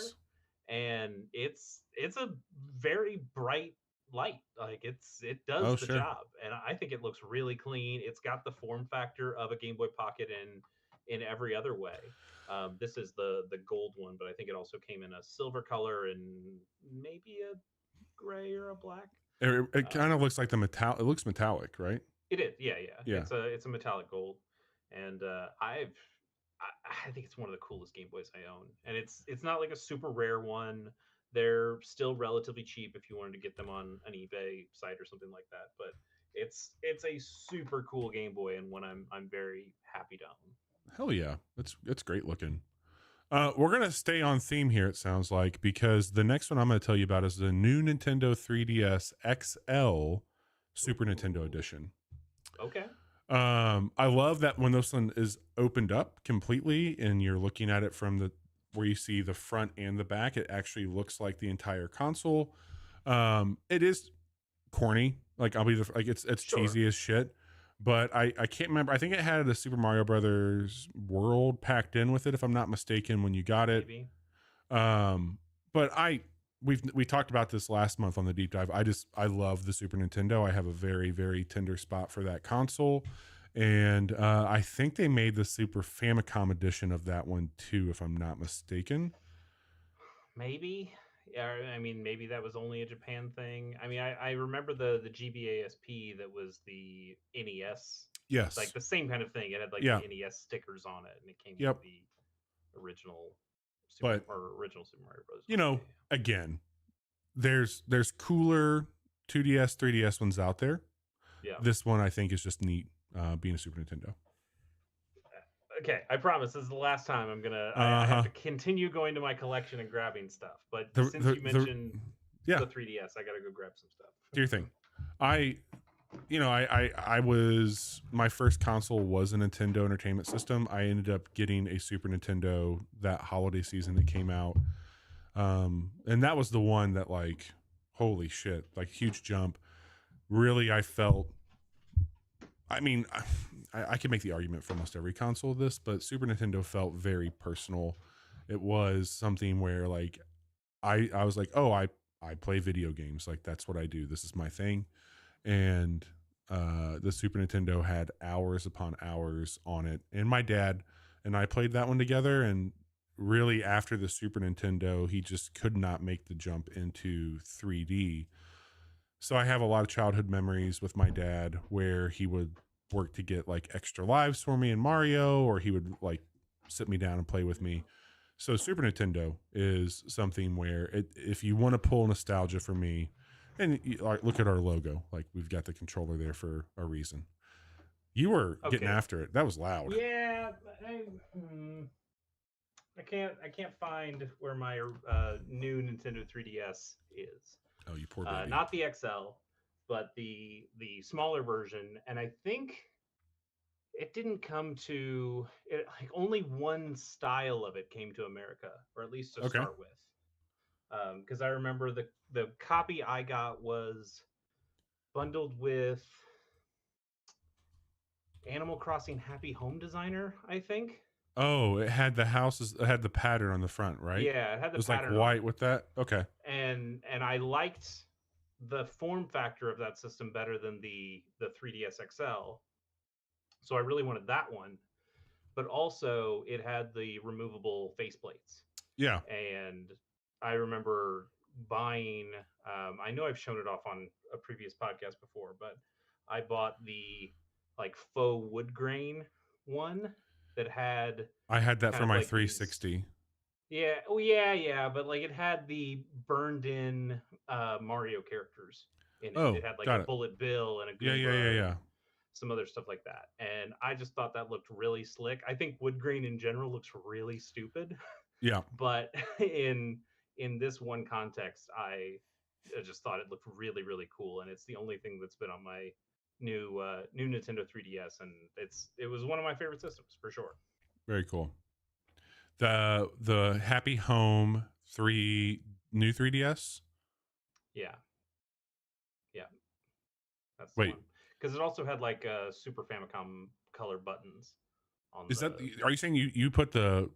and it's a very bright light. Like it does the job, and I think it looks really clean. It's got the form factor of a Game Boy Pocket in every other way. This is the gold one, but I think it also came in a silver color and maybe a gray or a black. It kind of looks like it looks metallic, right? It is, yeah. It's a metallic gold, and I think it's one of the coolest Game Boys I own, and it's not like a super rare one. They're still relatively cheap if you wanted to get them on an eBay site or something like that, but it's a super cool Game Boy and one I'm very happy to own. Hell yeah, it's great looking. We're gonna stay on theme here. It sounds like, because the next one I'm gonna tell you about is the new Nintendo 3DS XL Super Nintendo Edition. Okay. I love that when this one is opened up completely and you're looking at it from where you see the front and the back, it actually looks like the entire console. It is corny. Like it's Sure. cheesy as shit. But I can't remember. I think it had the Super Mario Brothers world packed in with it, if I'm not mistaken, when you got it. Maybe. But we talked about this last month on the deep dive. I love the Super Nintendo. I have a very, very tender spot for that console. And I think they made the Super Famicom edition of that one too, if I'm not mistaken. Maybe. Yeah, I mean, maybe that was only a Japan thing. I mean, I remember the GBASP that was the NES. Like Yes. the same kind of thing. It had like Yeah. the NES stickers on it, and it came with Yep. the original But original Super Mario Bros. you know, again, there's cooler 2DS, 3DS ones out there. Yeah. This one I think is just neat, being a Super Nintendo. Okay, I promise this is the last time I'm gonna. I have to continue going to my collection and grabbing stuff. But since you mentioned the 3DS, I gotta go grab some stuff. Do your thing. I was, my first console was a Nintendo Entertainment System. I ended up getting a Super Nintendo that holiday season that came out, and that was the one that, like, holy shit, like, huge jump. Really, I felt. I mean, I could make the argument for almost every console of this, but Super Nintendo felt very personal. It was something where, like, I was like, oh, I play video games. Like, that's what I do. This is my thing. And the Super Nintendo had hours upon hours on it. And my dad and I played that one together. And really, after the Super Nintendo, he just could not make the jump into 3D. So I have a lot of childhood memories with my dad where he would work to get, like, extra lives for me in Mario, or he would, like, sit me down and play with me. So Super Nintendo is something where if you want to pull nostalgia for me, and look at our logo, like, we've got the controller there for a reason. You were getting after it. That was loud. Yeah, I can't find where my new Nintendo 3DS is. Oh, you poor baby. Not the XL, but the smaller version, and I think it didn't come to it, like, only one style of it came to America, or at least to start with. Because I remember the copy I got was bundled with Animal Crossing Happy Home Designer, I think. Oh, it had the houses. It had the pattern on the front, right? Yeah, it had the pattern. It was like white with that. Okay. And I liked the form factor of that system better than the 3DS XL. So I really wanted that one. But also it had the removable faceplates. Yeah. And I remember buying, I know I've shown it off on a previous podcast before, but I bought the, like, faux wood grain one that had. I had that for my, like, 360. Yeah. Oh, yeah. But, like, it had the burned in Mario characters in it. Oh, it had, like, a Bullet Bill and a Goomba. Yeah. Some other stuff like that. And I just thought that looked really slick. I think wood grain in general looks really stupid. Yeah. But in this one context, I just thought it looked really, really cool. And it's the only thing that's been on my new Nintendo 3DS, and it was one of my favorite systems for sure. Very cool. The Happy Home new 3DS. Yeah. That's the one. Because it also had, like, Super Famicom color buttons on. Are you saying you put the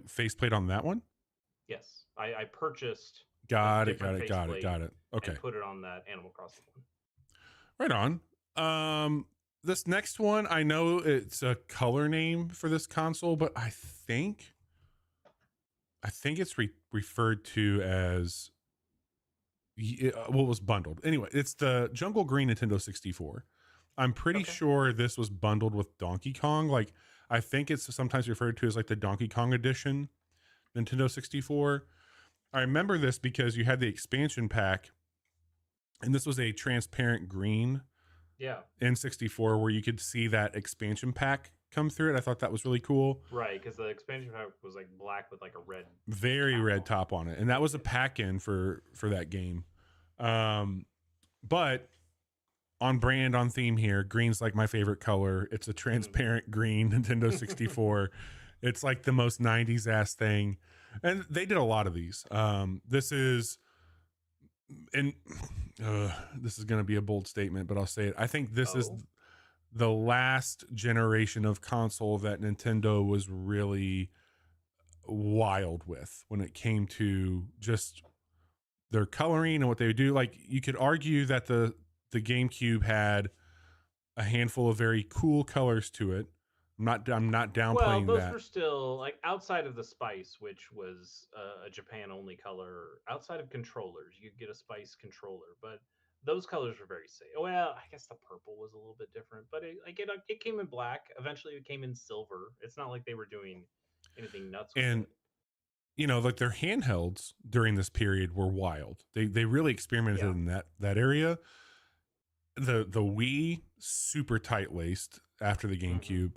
faceplate on that one? Yes, I purchased. Got it. Okay. And put it on that Animal Crossing one. Right on. This next one, I know it's a color name for this console, but I think it's referred to as what was bundled. Anyway, it's the Jungle Green Nintendo 64. I'm pretty sure this was bundled with Donkey Kong. Like, I think it's sometimes referred to as, like, the Donkey Kong edition Nintendo 64. I remember this because you had the expansion pack, and this was a transparent green N64 where you could see that expansion pack come through it. I thought that was really cool. Right, because the expansion pack was, like, black with, like, a red, very red top on it, and that was a pack in for that game. But on brand, on theme here, green's like my favorite color. It's a transparent green Nintendo 64. It's like the most 90s ass thing. And they did a lot of these. This is, and this is going to be a bold statement, but I'll say it. I think this is Oh, the last generation of console that Nintendo was really wild with when it came to just their coloring and what they would do. Like you could argue that the GameCube had a handful of very cool colors to it. I'm not well, downplaying those that. were still like outside of the spice, which was a Japan only color. Outside of controllers, you could get a spice controller, but those colors were very safe. Well, I guess the purple was a little bit different, but it came in black. Eventually, it came in silver. It's not like they were doing anything nuts with And it. like their handhelds during this period were wild. They really experimented Yeah. in that area. The Wii super tight laced after the Hmm. GameCube.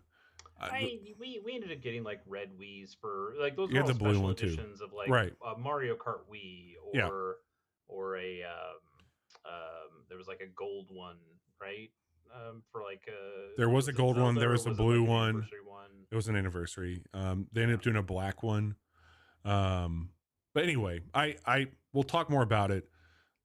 We ended up getting like red Wii's for like those You were had all the blue special one too, editions of like right? Mario Kart Wii Yeah, or a there was like a gold one, right? For like there was a was it gold one. Zelda There or was a was it blue like an one. anniversary one? It was an anniversary. They ended Yeah. up doing a black one. Um, but anyway, I will talk more about it.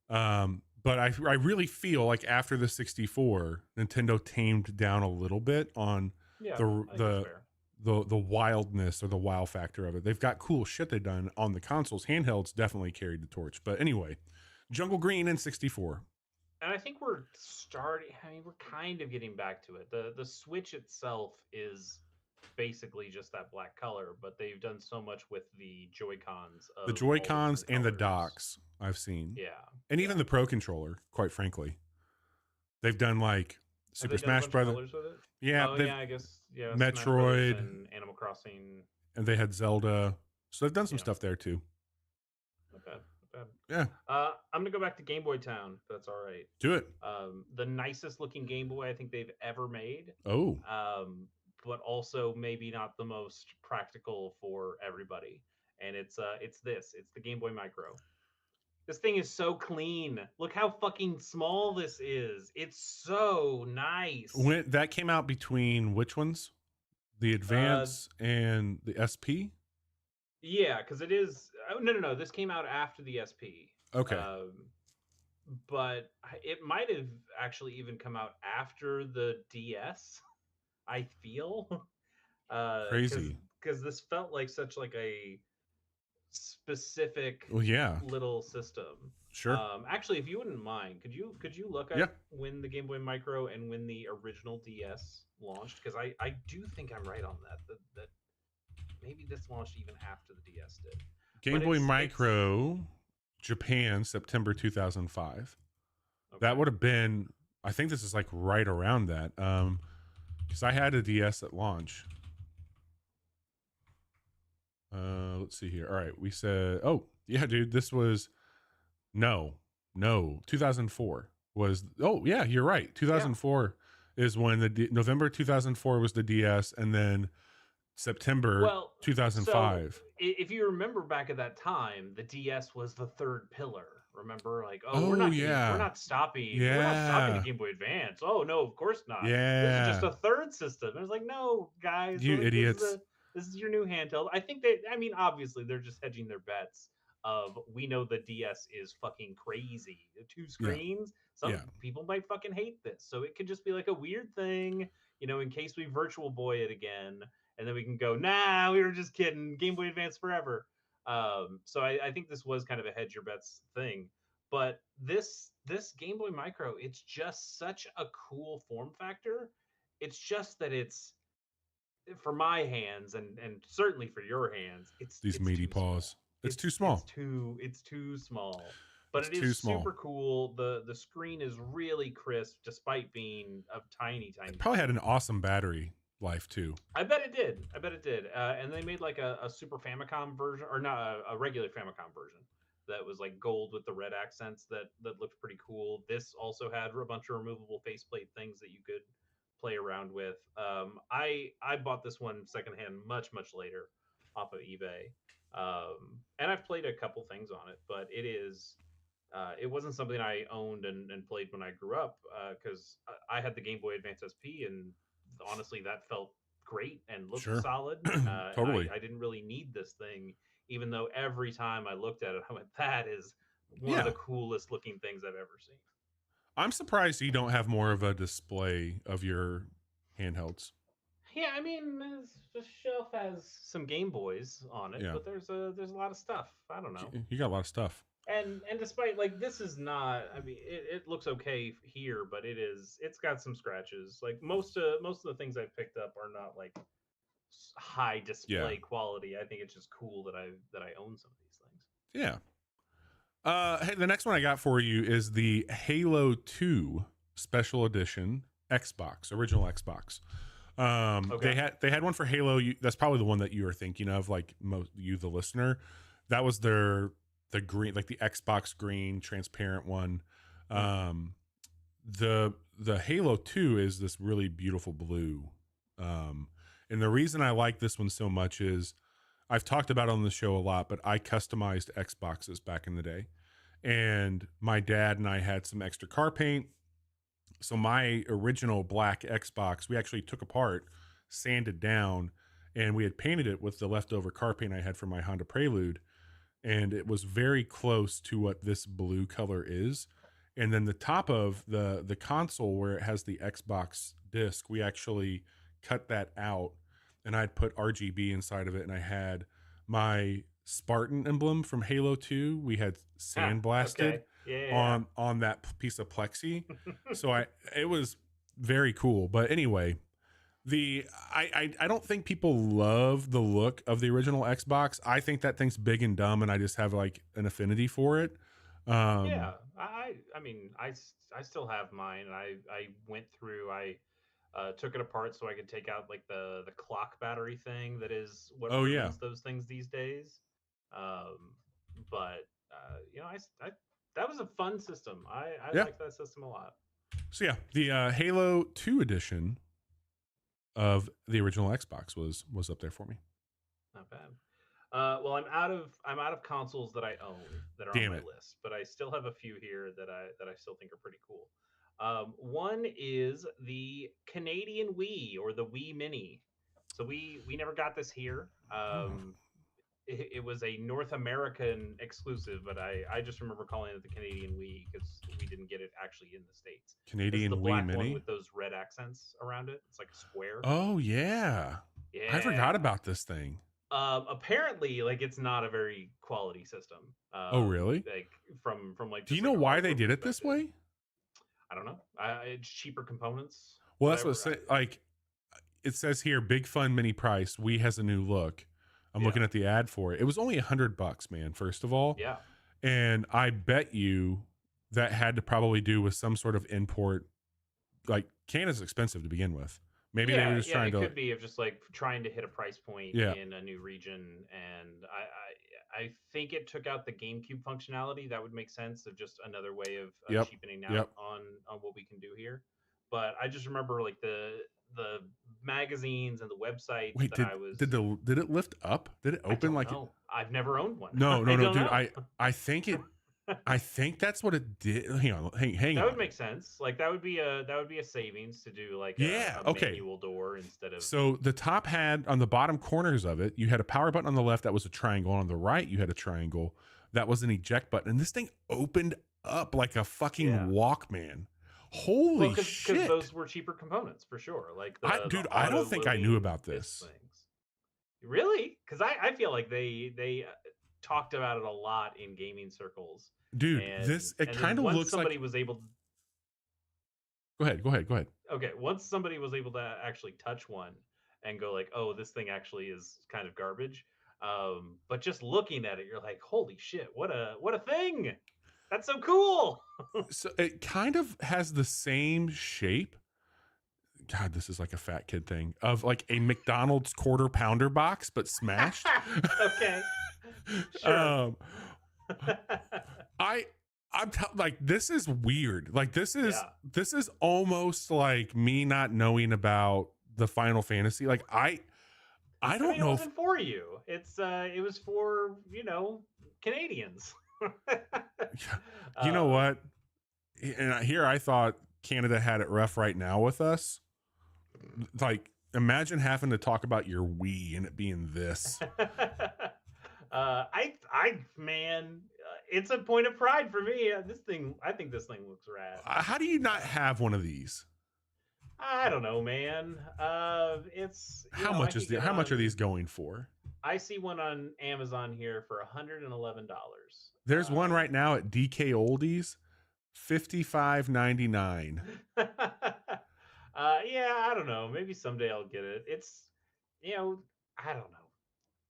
But I really feel like after the 64, Nintendo tamed down a little bit on Yeah, the I think that's the fair. the wildness or the wow factor of it. They've got cool shit they've done on the consoles. Handhelds definitely carried the torch. But anyway, Jungle Green and 64. And I think we're starting. I mean, we're kind of getting back to it. The Switch itself is basically just that black color, but they've done so much with the Joy Cons The of Joy all the Cons different and the colors. docks I've seen, Yeah, and even yeah. the Pro Controller. Quite frankly, they've done like Have Super they done a Smash bunch of Brothers. colors with it? Yeah, Oh they've yeah, I guess yeah. Smash Brothers Metroid, and Animal Crossing. and they had Zelda. So they've done some Yeah, stuff there too. not bad, not bad. Yeah, I'm gonna go back to Game Boy Town. If that's all right. do it. The nicest looking Game Boy I think they've ever made. Oh, Um, but also maybe not the most practical for everybody. And it's this. It's the Game Boy Micro. This thing is so clean. Look how fucking small this is. It's so nice. when that came out between which ones? The Uh, Advance and the SP. yeah, because it is. Oh, no, no, no. This came out after the SP. Okay, Um, but it might have actually even come out after the DS. I feel, because crazy. this felt like such like a specific Well, yeah, little system. sure. Actually, if you wouldn't mind, could you look Yeah, up when the Game Boy Micro and when the original DS launched? Because I do think I'm right on that maybe this launched even after the DS did. Game But Boy it's Micro, Japan, September 2005. That okay. would have been. I think this is like right around that. Because I had a DS at launch. Let's see here. All right, we said. Oh, yeah, dude. This was no, no. 2004 was. Oh, yeah, you're right. Yeah. 2004 is when November 2004 was the DS, and then September Well, so 2005. if you remember back at that time, the DS was the third pillar. Remember, like, oh, Oh we're yeah, not stopping the yeah, Game Boy Advance. Oh no, of course not. This is just yeah. a third system. And I was like, no, guys, You like idiots. this is your new handheld. I think they, I mean, obviously they're just hedging their bets. Of we know the DS is fucking crazy. The two Yeah, screens. Some yeah. people might fucking hate this, so it could just be like a weird thing, in case we Virtual Boy it again and then we can go, nah, we were just kidding. Game Boy Advance forever. So I think this was kind of a hedge your bets thing. But this Game Boy Micro, it's just such a cool form factor. It's just that it's for my hands and certainly for your hands, These it's meaty too paws. small. It's too It's small. too small. But It's it too is small. super cool. The screen is really crisp despite being a It tiny probably had an screen. awesome battery life too. I bet it did. I bet it did. And they made like a Super Famicom version, or not a regular Famicom version that was like gold with the red accents that looked pretty cool. This also had a bunch of removable faceplate things that you could play around with. I bought this one secondhand much later off of eBay, and I've played a couple things on it, but it wasn't something I owned and played when I grew up because I had the Game Boy Advance SP, and honestly, that felt great and looked Sure. solid, and Totally. I didn't really need this thing, even though every time I looked at it, I went, "That is one of the Yeah. coolest looking things I've ever seen." I'm surprised you don't have more of a display of your handhelds. Yeah, I mean, the shelf has some Game Boys on it, Yeah. but there's a lot of stuff. I don't know. You got a lot of stuff. And despite like this is not, I mean, it looks okay here, but it's got some scratches. Like most of the things I picked up are not like high Yeah. display quality. I think it's just cool that I own some of these things. Yeah. Hey, the next one I got for you is the Halo 2 Special Edition Xbox, original Xbox. Okay. They had one for Halo. That's probably the one that you are thinking of, like you, the listener. That was the green, like the Xbox green transparent one. Hmm. Um, the Halo 2 is this really beautiful blue. And the reason I like this one so much is I've talked about it on the show a lot, but I customized Xboxes back in the day. And my dad and I had some extra car paint. So my original black Xbox, we actually took apart, sanded down, and we had painted it with the leftover car paint I had from my Honda Prelude. And it was very close to what this blue color is. And then the top of the console where it has the Xbox disc, we actually cut that out, and I'd put RGB inside of it, and I had my Spartan emblem from Halo 2. We had Ah, sandblasted okay. Yeah. on that piece of plexi. Yeah. So it was very cool. But anyway, I don't think people love the look of the original Xbox. I think that thing's big and dumb, and I just have like an affinity for it. Yeah, Um, I mean, I still have mine. I went through. I took it apart so I could take out like the clock battery thing that is what oh yeah, ruins those things these days. Um, but I that was a fun system. I yeah. liked that system a lot. So yeah, the Halo 2 edition of the original Xbox was up there for me. Not bad. Well, I'm out of consoles that I own that are on Damn my it. list, but I still have a few here that I still think are pretty cool. One is the Canadian Wii or the Wii Mini. So we never got this here. Oh, It was a North American exclusive, but I just remember calling it the Canadian Wii because we didn't get it actually in the States. This is the Canadian Wii black one Mini. with those red accents around it. It's like a square. Oh yeah, I forgot Yeah. about this thing. Apparently, like it's not a very quality system. Oh really? Like from like Do you just know like a why they hardware did it this perspective. way? I don't know. It's cheaper components. Well, that's what Whatever. like it says here. Big Fun Mini Price. Wii has a new look. I'm Yeah. looking at the ad for it. It was only $100, man. First of all, Yeah. and I bet you that had to probably do with some sort of import. Like Canada's expensive to begin with. Maybe they were Yeah, just yeah, trying it to. could be of just like trying to hit a price point Yeah. in a new region, and I think it took out the GameCube functionality. That would make sense of just another way of Yep. cheapening out Yep. on what we can do here. But I just remember like the magazines and the websites Wait, that I was. did it lift up? Did it I open don't like it? know. I've never owned one. No, I no, no, don't dude. know. I think it. I think that's what it did. Hang That would on. make sense. Like that would be a savings to do like Yeah. a Okay. manual door instead of. So the top had on the bottom corners of it, you had a power button on the left that was a triangle. On the right, you had a triangle that was an eject button, and this thing opened up like a fucking Yeah. Walkman. Well, Holy because shit! those were cheaper components for sure, like the Dude, I don't auto think I knew loading about disc this, things. Really? Because I feel like they talked about it a lot in gaming circles, dude. This it and kind then of once looks somebody like. was able to, Go ahead. Go ahead. Go ahead. okay, once somebody was able to actually touch one and go like, oh, this thing actually is kind of garbage. But just looking at it, you're like, holy shit, what a thing! That's so cool. So it kind of has the same shape. God, this is like a fat kid thing of like a McDonald's quarter pounder box, but smashed. Okay, sure. um, I like this is weird. Like Yeah. this is almost like me not knowing about the Final Fantasy. Like I I don't mean, it know if wasn't for you. It was for Canadians. you know uh, what. And here I thought Canada had it rough right now with us. Like Imagine having to talk about your Wii and it being this. Man, it's a point of pride for me. This thing, I think this thing looks rad. How do you not have one of these? I don't know, man. It's I could get how much are on. these going for? I see one on Amazon here for $111. There's one right now at DK Oldies, $55.99. Yeah, I don't know. Maybe someday I'll get it. It's, I don't know.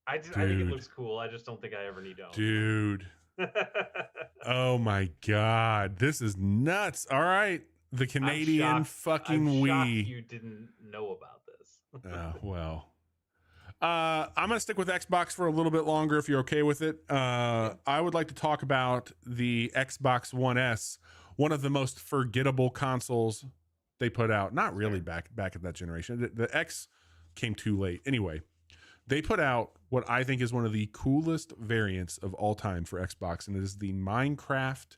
I think it Dude. looks cool. I just don't think I ever need to own Dude. one. Oh my God. This is nuts. All right. The Canadian fucking I'm shocked Wii. you didn't know about this. Well. I'm going to stick with Xbox for a little bit longer if you're okay with it. I would like to talk about the Xbox One S, one of the most forgettable consoles they put out. Not really back at that generation. The X came too late. Anyway, they put out what I think is one of the coolest variants of all time for Xbox, and it is the Minecraft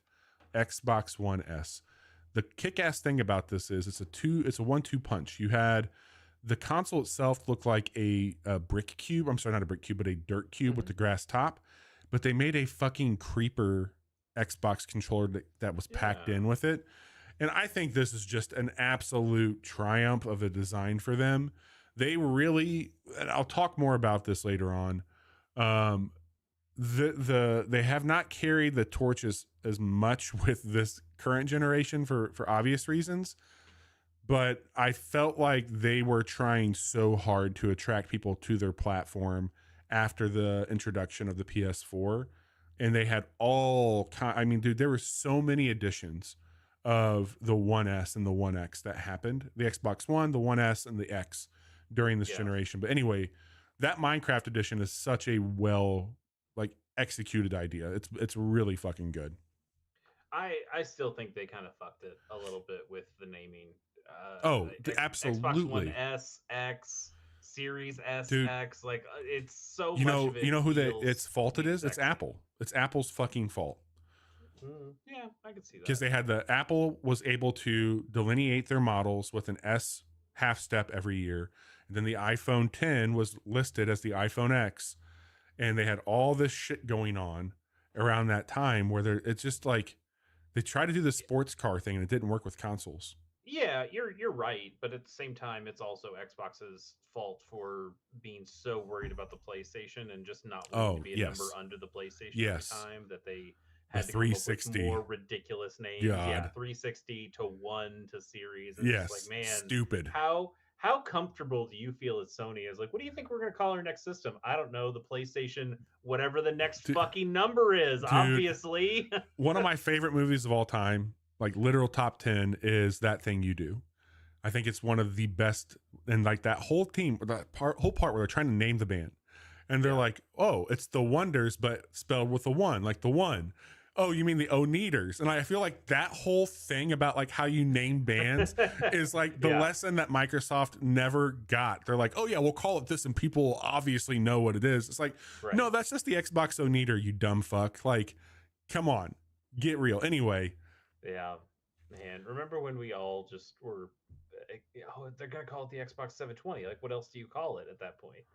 Xbox One S. The kick-ass thing about this is it's a 1-2 punch. You had the console itself looked like a brick cube. I'm sorry, not a brick cube, but a dirt cube with the grass top. But they made a fucking creeper Xbox controller that was packed in with it. And I think this is just an absolute triumph of a design for them. They really, and I'll talk more about this later on. They have not carried the torches as much with this current generation for obvious reasons. But I felt like they were trying so hard to attract people to their platform after the introduction of the PS4. And they had dude, there were so many editions of the One S and the One X that happened. The Xbox One, the One S, and the X during this generation. But anyway, that Minecraft edition is such a executed idea. It's really fucking good. I still think they kind of fucked it a little bit with the naming. Absolutely. Xbox One S, X, Series S, Dude, X. Like it's so you much know, of it. you know who its fault it is? sexy. It's Apple. It's Apple's fucking fault. Yeah, I can see that. Because Apple was able to delineate their models with an S half step every year. And then the iPhone 10 was listed as the iPhone X. And they had all this shit going on around that time where it's just like they tried to do the sports car thing and it didn't work with consoles. Yeah, you're right, but at the same time, it's also Xbox's fault for being so worried about the PlayStation and just not wanting to be a number under the PlayStation at the time that they had to come up with more ridiculous names. God. Yeah, 360 to 1 to Series. And yes, it's like, man, stupid. How comfortable do you feel as Sony is? Like, what do you think we're going to call our next system? I don't know, the PlayStation, whatever the next fucking number is, obviously. One of my favorite movies of all time, like literal top 10, is That Thing You Do. I think it's one of the best. And like that whole team, whole part where they're trying to name the band. And they're like, oh, it's the Wonders, but spelled with a one, like the one. Oh, you mean the Oneaters? And I feel like that whole thing about like how you name bands is like the lesson that Microsoft never got. They're like, oh yeah, we'll call it this, and people obviously know what it is. It's like, no, that's just the Xbox Oneater, you dumb fuck. Like, come on, get real. Anyway. Yeah, man. Remember when we all just were, oh, they're gonna call it the Xbox 720. Like, what else do you call it at that point?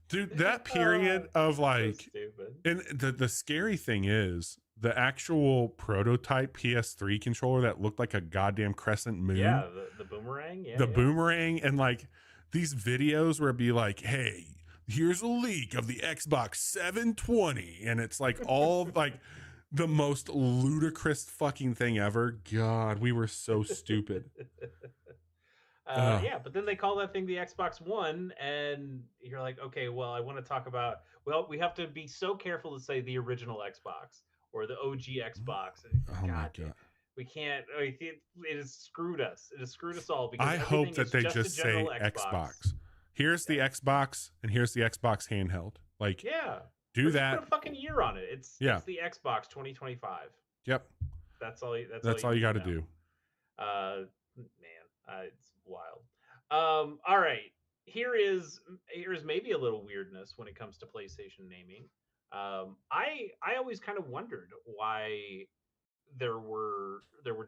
Dude, that period of like, so and the scary thing is the actual prototype PS3 controller that looked like a goddamn crescent moon. Yeah, the boomerang. Yeah, boomerang, and like these videos where it'd be like, hey, here's a leak of the Xbox 720, and it's like all like the most ludicrous fucking thing ever. God, we were so stupid. Yeah, but then they call that thing the Xbox One, and you're like, okay, well, I want to talk about. Well, we have to be so careful to say the original Xbox or the OG Xbox. Oh my God. We can't. It has screwed us. It has screwed us all. Because I hope that they just say Xbox. Here's the Xbox, and here's the Xbox handheld. Like, do that. Put a fucking year on it. It's the Xbox 2025. Yep. That's all. That's all you got to do. Man, it's wild. All right. Here's maybe a little weirdness when it comes to PlayStation naming. I always kind of wondered why there were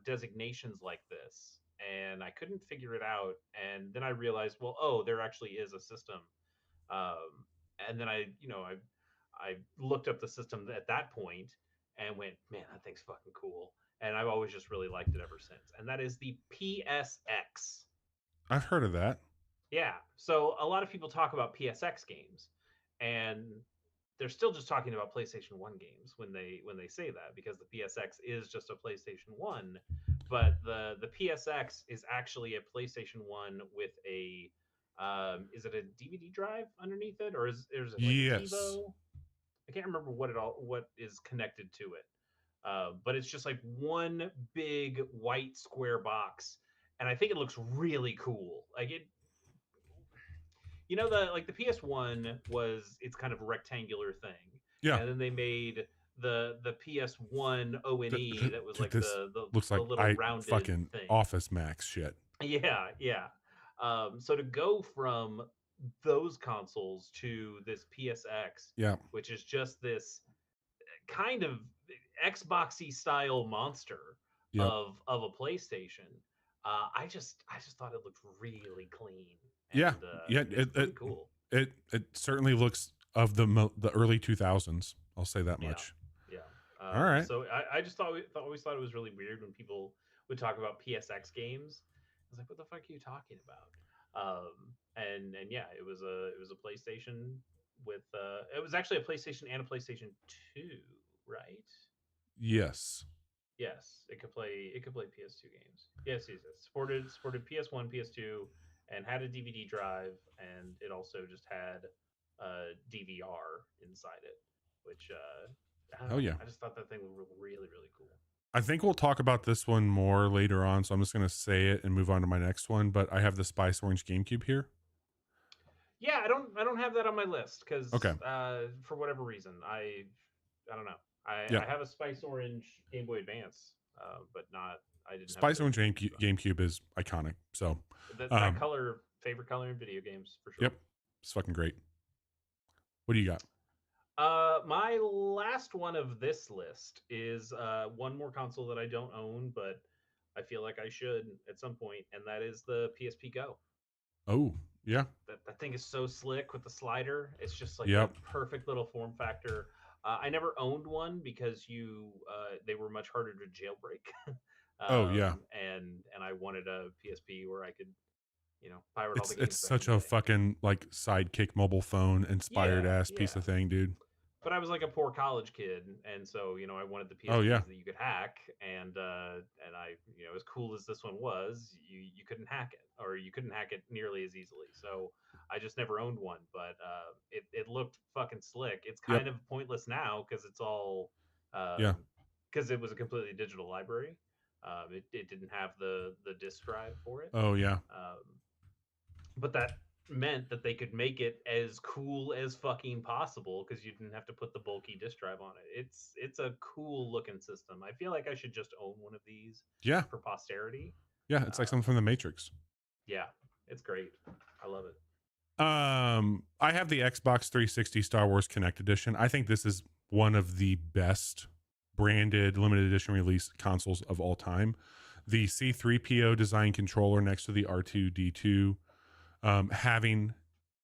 designations like this and I couldn't figure it out. And then I realized, well, oh, there actually is a system. Um, and then I looked up the system at that point and went, man, that thing's fucking cool. And I've always just really liked it ever since. And that is the PSX. I've heard of that. Yeah. So a lot of people talk about PSX games, and they're still just talking about PlayStation 1 games when they say that, because the PSX is just a PlayStation 1, but the PSX is actually a PlayStation 1 with a is it a DVD drive underneath it, or is it like a Yes. TiVo? I can't remember what is connected to it. But it's just like one big white square box, and I think it looks really cool. Like it, the like the PS1 was its kind of rectangular thing, Yeah. and then they made the PS1 ONE that was Dude, like this the looks the like little I rounded fucking thing. Office Max shit. Yeah, yeah. So to go from those consoles to this PSX, Yeah. which is just this kind of Xboxy style monster Yep. of a PlayStation, I just thought it looked really clean, Yeah. and Yeah. it's pretty cool. It certainly looks of the early 2000s. I'll say that Yeah, much. yeah. All right. So I just always thought it was really weird when people would talk about PSX games. I was like, what the fuck are you talking about? And yeah, it was a PlayStation with it was actually a PlayStation and a PlayStation 2, right? Yes. Yes, it could play PS2 games. Yes, yes, yes. Supported PS1, PS2, and had a DVD drive, and it also just had DVR inside it, which I don't Hell know. yeah. I just thought that thing was really really cool. I think we'll talk about this one more later on, so I'm just gonna say it and move on to my next one. But I have the Spice Orange GameCube here. Yeah, I don't have that on my list Okay. because for whatever reason I don't know. Yeah. I have a Spice Orange Game Boy Advance, but not I didn't have Spice the Orange GameCube on it. GameCube is iconic. So, That um, color, favorite color in video games for sure. yep, it's fucking great. What do you got? My last one of this list is one more console that I don't own, but I feel like I should at some point, and that is the PSP Go. Oh, yeah. That thing is so slick with the slider. It's just like the Yep. perfect little form factor. I never owned one because they were much harder to jailbreak. Oh, yeah. And I wanted a PSP where I could, pirate all the It's games back in such the a day. fucking like sidekick mobile phone inspired Yeah, ass piece yeah. of thing, dude. But I was like a poor college kid, and so I wanted the Oh yeah. PSPs that you could hack, and I as cool as this one was, you couldn't hack it, or you couldn't hack it nearly as easily. So I just never owned one, but it looked fucking slick. It's Yep. kind of pointless now because it's all Yeah. because it was a completely digital library. It didn't have the disk drive for it. Oh yeah. Um, but that meant that they could make it as cool as fucking possible because you didn't have to put the bulky disk drive on it. It's a cool looking system. I feel like I should just own one of these Yeah. for posterity. Yeah. It's like something from the Matrix. Yeah, it's great. I love it. I have the Xbox 360 Star Wars Connect Edition. I think this is one of the best branded limited edition release consoles of all time. The C3PO design controller next to the R2D2, having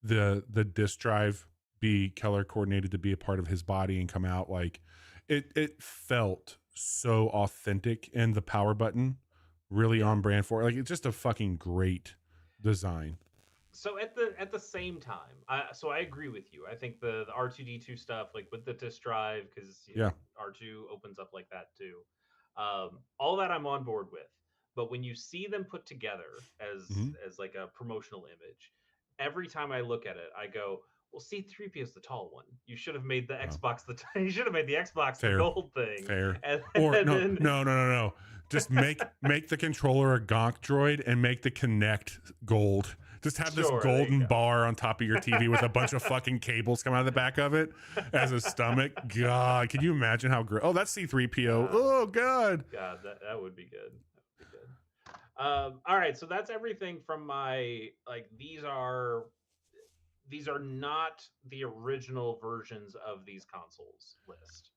the disc drive be color coordinated to be a part of his body and come out like it felt so authentic, and the power button really Yeah. on brand for it. Like it's just a fucking great design. So at the same time, so I agree with you. I think the R2D2 stuff, like with the disk drive, because Yeah. R2 opens up like that too. All that I'm on board with. But when you see them put together Mm-hmm. as like a promotional image, every time I look at it, I go, "Well, C3PO is the tall one. You should have made the Well, Xbox you should have made the Xbox the fair, gold thing." fair. And, Or and no, then no, no, no, no. Just make the controller a Gonk droid and make the Connect gold. Just have this sure, there you golden go. bar on top of your TV with a bunch of fucking cables coming out of the back of it as a stomach. God, can you imagine how great? Oh, that's C3PO. Oh, God. God, that would be good. That would be good. All right, so that's everything from my like. These are not the original versions of these consoles list.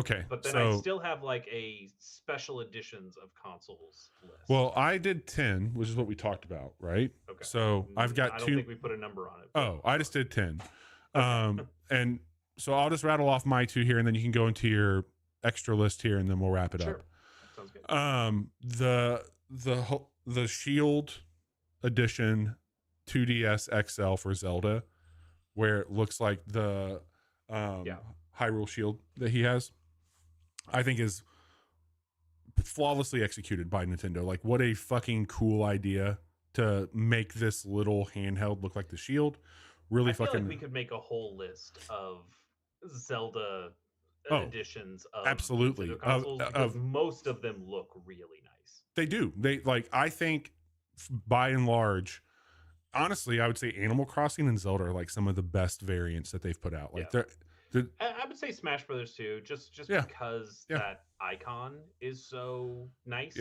Okay, But then I so still have like a special editions of consoles list. well, I did 10, which is what we talked about, right? Okay. So I've got I don't two. think we put a number on it, but Oh, I just did 10. okay. And so I'll just rattle off my two here, and then you can go into your extra list here, and then we'll wrap it up. Sure. Sounds good. The Shield edition 2DS XL for Zelda, where it looks like the Yeah. Hyrule Shield that he has, I think is flawlessly executed by Nintendo. Like, what a fucking cool idea to make this little handheld look like the Shield. Really I feel fucking like we could make a whole list of Zelda oh, editions of absolutely Nintendo consoles because of most of them look really nice. they do. They like, I think by and large, honestly, I would say Animal Crossing and Zelda are like some of the best variants that they've put out. Like Yeah. they're I would say Smash Brothers too, just yeah, because yeah, that icon is so yeah, nice,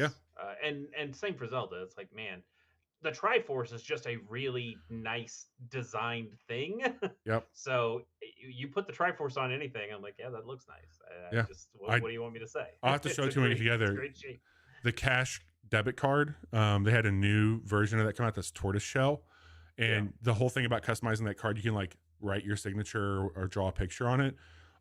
and same for Zelda. It's like, man, the Triforce is just a really nice designed thing. yep, So you put the Triforce on anything, I'm like, yeah, that looks nice. I yeah. just I what do you want me to say? I'll have to show it to you when we get It's a together. great shape. The cash debit card, they had a new version of that come out that's tortoise shell, Yeah. and the whole thing about customizing that card, you can like write your signature or draw a picture on it.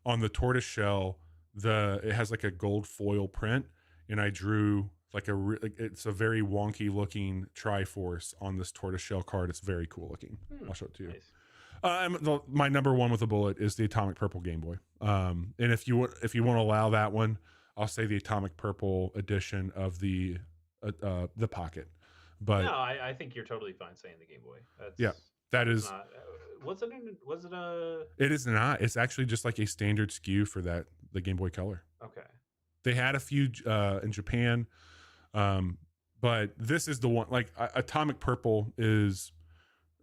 On the tortoise shell, it has like a gold foil print, and I drew like it's a very wonky looking Triforce on this tortoise shell card. It's very cool looking. I'll show it to you. Nice. My number one with a bullet is the Atomic Purple Game Boy. And if you want to allow that one, I'll say the Atomic Purple edition of the Pocket. But No, I think you're totally fine saying the Game Boy. yeah, that That's is not. Was it? Was it a? it is not. It's actually just like a standard SKU for the Game Boy Color. Okay. They had a few in Japan, but this is the one. Like Atomic Purple is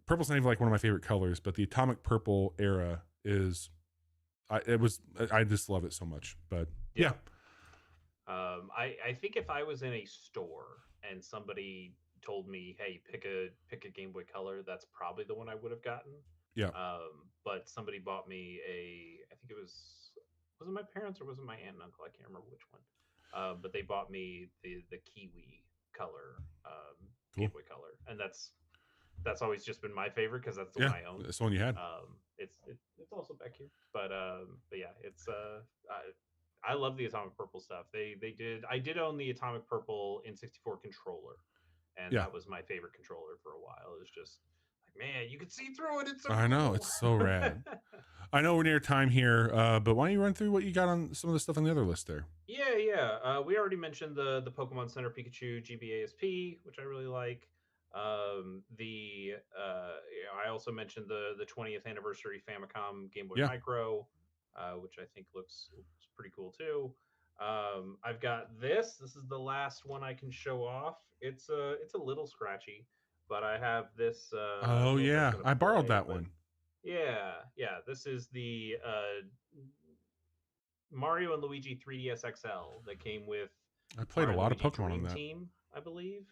purple's not even like one of my favorite colors, but the Atomic Purple era is. I just love it so much. But yeah. I think if I was in a store and somebody told me, "Hey, pick a Game Boy Color," that's probably the one I would have gotten. Yeah. But somebody bought me I think it was it my parents or was it my aunt and uncle? I can't remember which one. But they bought me the Kiwi Color Cool. Game Boy Color, and that's always just been my favorite because that's the Yeah, one I own. that's the one you had. It's also back here, but yeah, I love the Atomic Purple stuff. I did own the Atomic Purple N64 controller, and Yeah. that was my favorite controller for a while. It was just like, man, you can see through it. It's so I know, cool. it's so rad. I know we're near time here, but why don't you run through what you got on some of the stuff on the other list there? Yeah. We already mentioned the Pokemon Center Pikachu GBASP, which I really like. I also mentioned the 20th anniversary Famicom Game Boy Yeah. Micro, which I think looks pretty cool too. I've got this. This is the last one I can show off. It's a little scratchy, but I have this. I don't Oh know if that's yeah, gonna I borrowed play, that but one. yeah. This is the Mario and Luigi 3DS XL that came with I played a Mario and lot of Luigi Pokemon on Dream that. Team, I believe.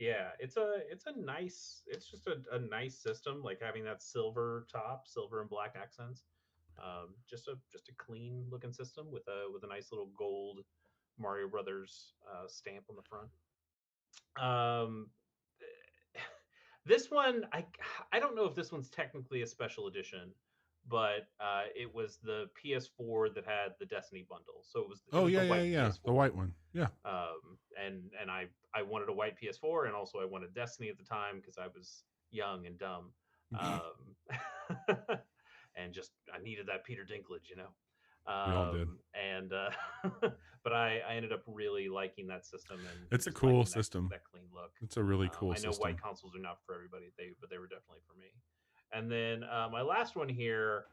Yeah, it's just a nice system, like having that silver top, silver and black accents. Just a clean looking system with a nice little gold Mario Brothers stamp on the front. Um, this one, I don't know if this one's technically a special edition, but it was the PS4 that had the Destiny bundle, so it Oh was the yeah, white the PS4. white one. Yeah. And I wanted a white PS4, and also I wanted Destiny at the time because I was young and dumb, and just I needed that Peter Dinklage, you know. We all did. And but I ended up really liking that system and It's a just cool liking system. that clean look. It's a really cool I know system. white consoles are not for everybody, but they were definitely for me. And then my last one here,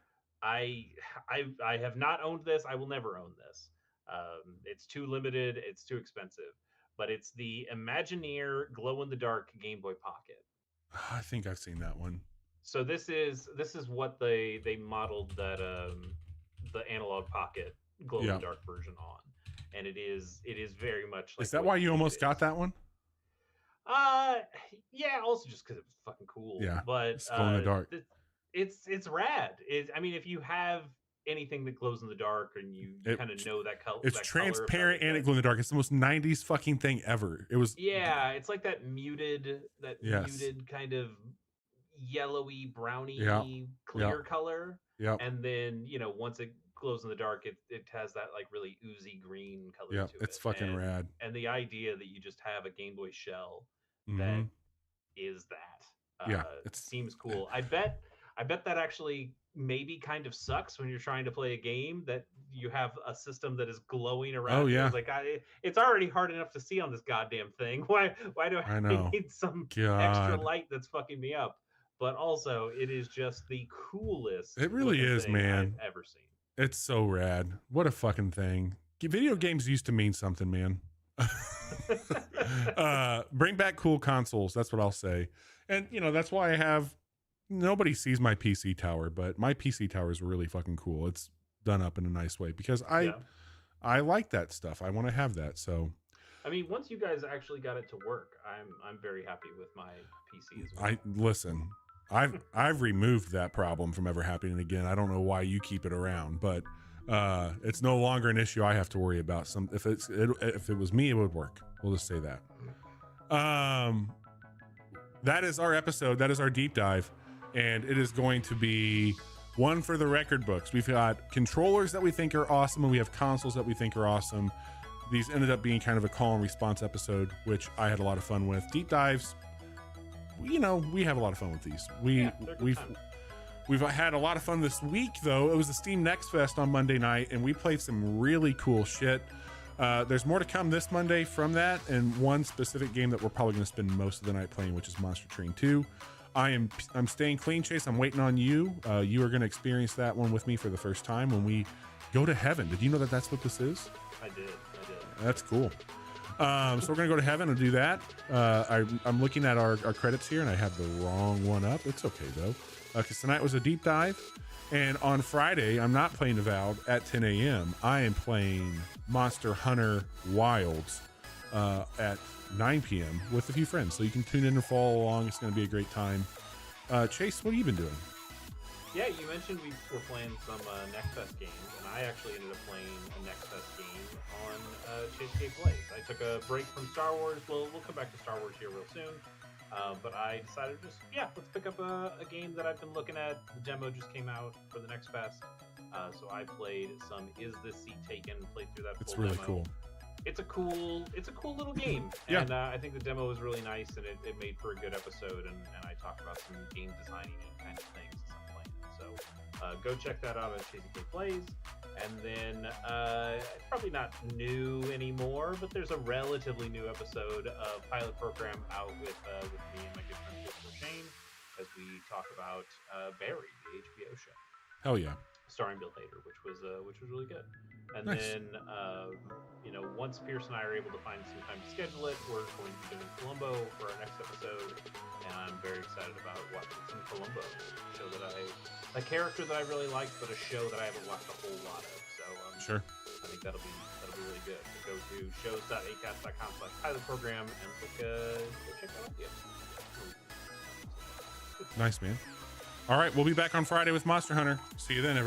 I have not owned this. I will never own this. It's too limited. It's too expensive. But it's the Imagineer glow in the dark Game Boy Pocket. I think I've seen that one. So this is what they modeled that the analog Pocket glow in the dark version on, and it is very much like. Is that why you almost got that one? Yeah. Also, just because it was fucking cool. Yeah, But it's glow in the dark. it's rad. I mean, if you have anything that glows in the dark, and you kind of know that color. It's transparent and it glows in the dark. It's the most 90s fucking thing ever. It was. Yeah, it's like that muted Yes. kind of yellowy, browny, Yeah. clear color. Yep. And then, you know, once it glows in the dark, it has that like really oozy green color Yeah, to it. it's fucking rad. And the idea that you just have a Game Boy shell Mm-hmm. that is that Yeah, it seems cool. I bet that actually maybe kind of sucks when you're trying to play a game that you have a system that is glowing around. Oh, yeah. It's like it's already hard enough to see on this goddamn thing. Why do I know. need some God. extra light that's fucking me up? But also, it is just the coolest. It really looking is, thing man. I've ever seen. It's so rad. What a fucking thing. Video games used to mean something, man. Bring back cool consoles. That's what I'll say. And, you know, that's why I have, nobody sees my PC tower, but my PC tower is really fucking cool. It's done up in a nice way because I like that stuff. I want to have that. So, I mean, once you guys actually got it to work, I'm very happy with my PC as well. Listen, I've removed that problem from ever happening again. I don't know why you keep it around, but it's no longer an issue I have to worry about. If it was me, it would work. We'll just say that. That is our episode. That is our deep dive, and it is going to be one for the record books. We've got controllers that we think are awesome, and we have consoles that we think are awesome. These ended up being kind of a call and response episode, which I had a lot of fun with. Deep dives, you know, we have a lot of fun with these. We've had a lot of fun this week, though. It was the Steam Next Fest on Monday night, and we played some really cool shit. There's more to come this Monday from that, and one specific game that we're probably going to spend most of the night playing, which is Monster Train 2. I'm staying clean, Chase. I'm waiting on you. You are going to experience that one with me for the first time when we go to heaven. Did you know that that's what this is? I did. That's cool. So we're going to go to heaven and do that. I'm looking at our credits here, and I have the wrong one up. It's okay, though, because tonight was a deep dive. And on Friday, I'm not playing Avowed at 10 a.m. I am playing Monster Hunter Wilds at 9 p.m. with a few friends. So you can tune in and follow along. It's going to be a great time. Chase, what have you been doing? Yeah, you mentioned we were playing some Next Fest games, and I actually ended up playing a Next Fest game on Chase K Plays. I took a break from Star Wars. We'll come back to Star Wars here real soon. But I decided let's pick up a game that I've been looking at. The demo just came out for the Next Fest. So I played some Is This Seat Taken, played through that full really demo. Cool. It's a cool little game. Yeah. And I think the demo was really nice, and it made for a good episode, and I talked about some game designing kind of things as I'm playing it. So go check that out on Chasing K Plays. And then it's probably not new anymore, but there's a relatively new episode of Pilot Program out with me and my good friend Christopher Shane as we talk about Barry, the HBO show. Hell yeah. Starring Bill Hader, which was really good. And nice. Then once Pierce and I are able to find some time to schedule it, we're going to be doing Columbo for our next episode, and I'm very excited about watching some Columbo, a show that a character that I really liked, but a show that I haven't watched a whole lot of. So sure. I think that'll be really good. So go to shows.acast.com/pilot program and go check that out. Yeah. Nice, man. All right, we'll be back on Friday with Monster Hunter. See you then, everybody.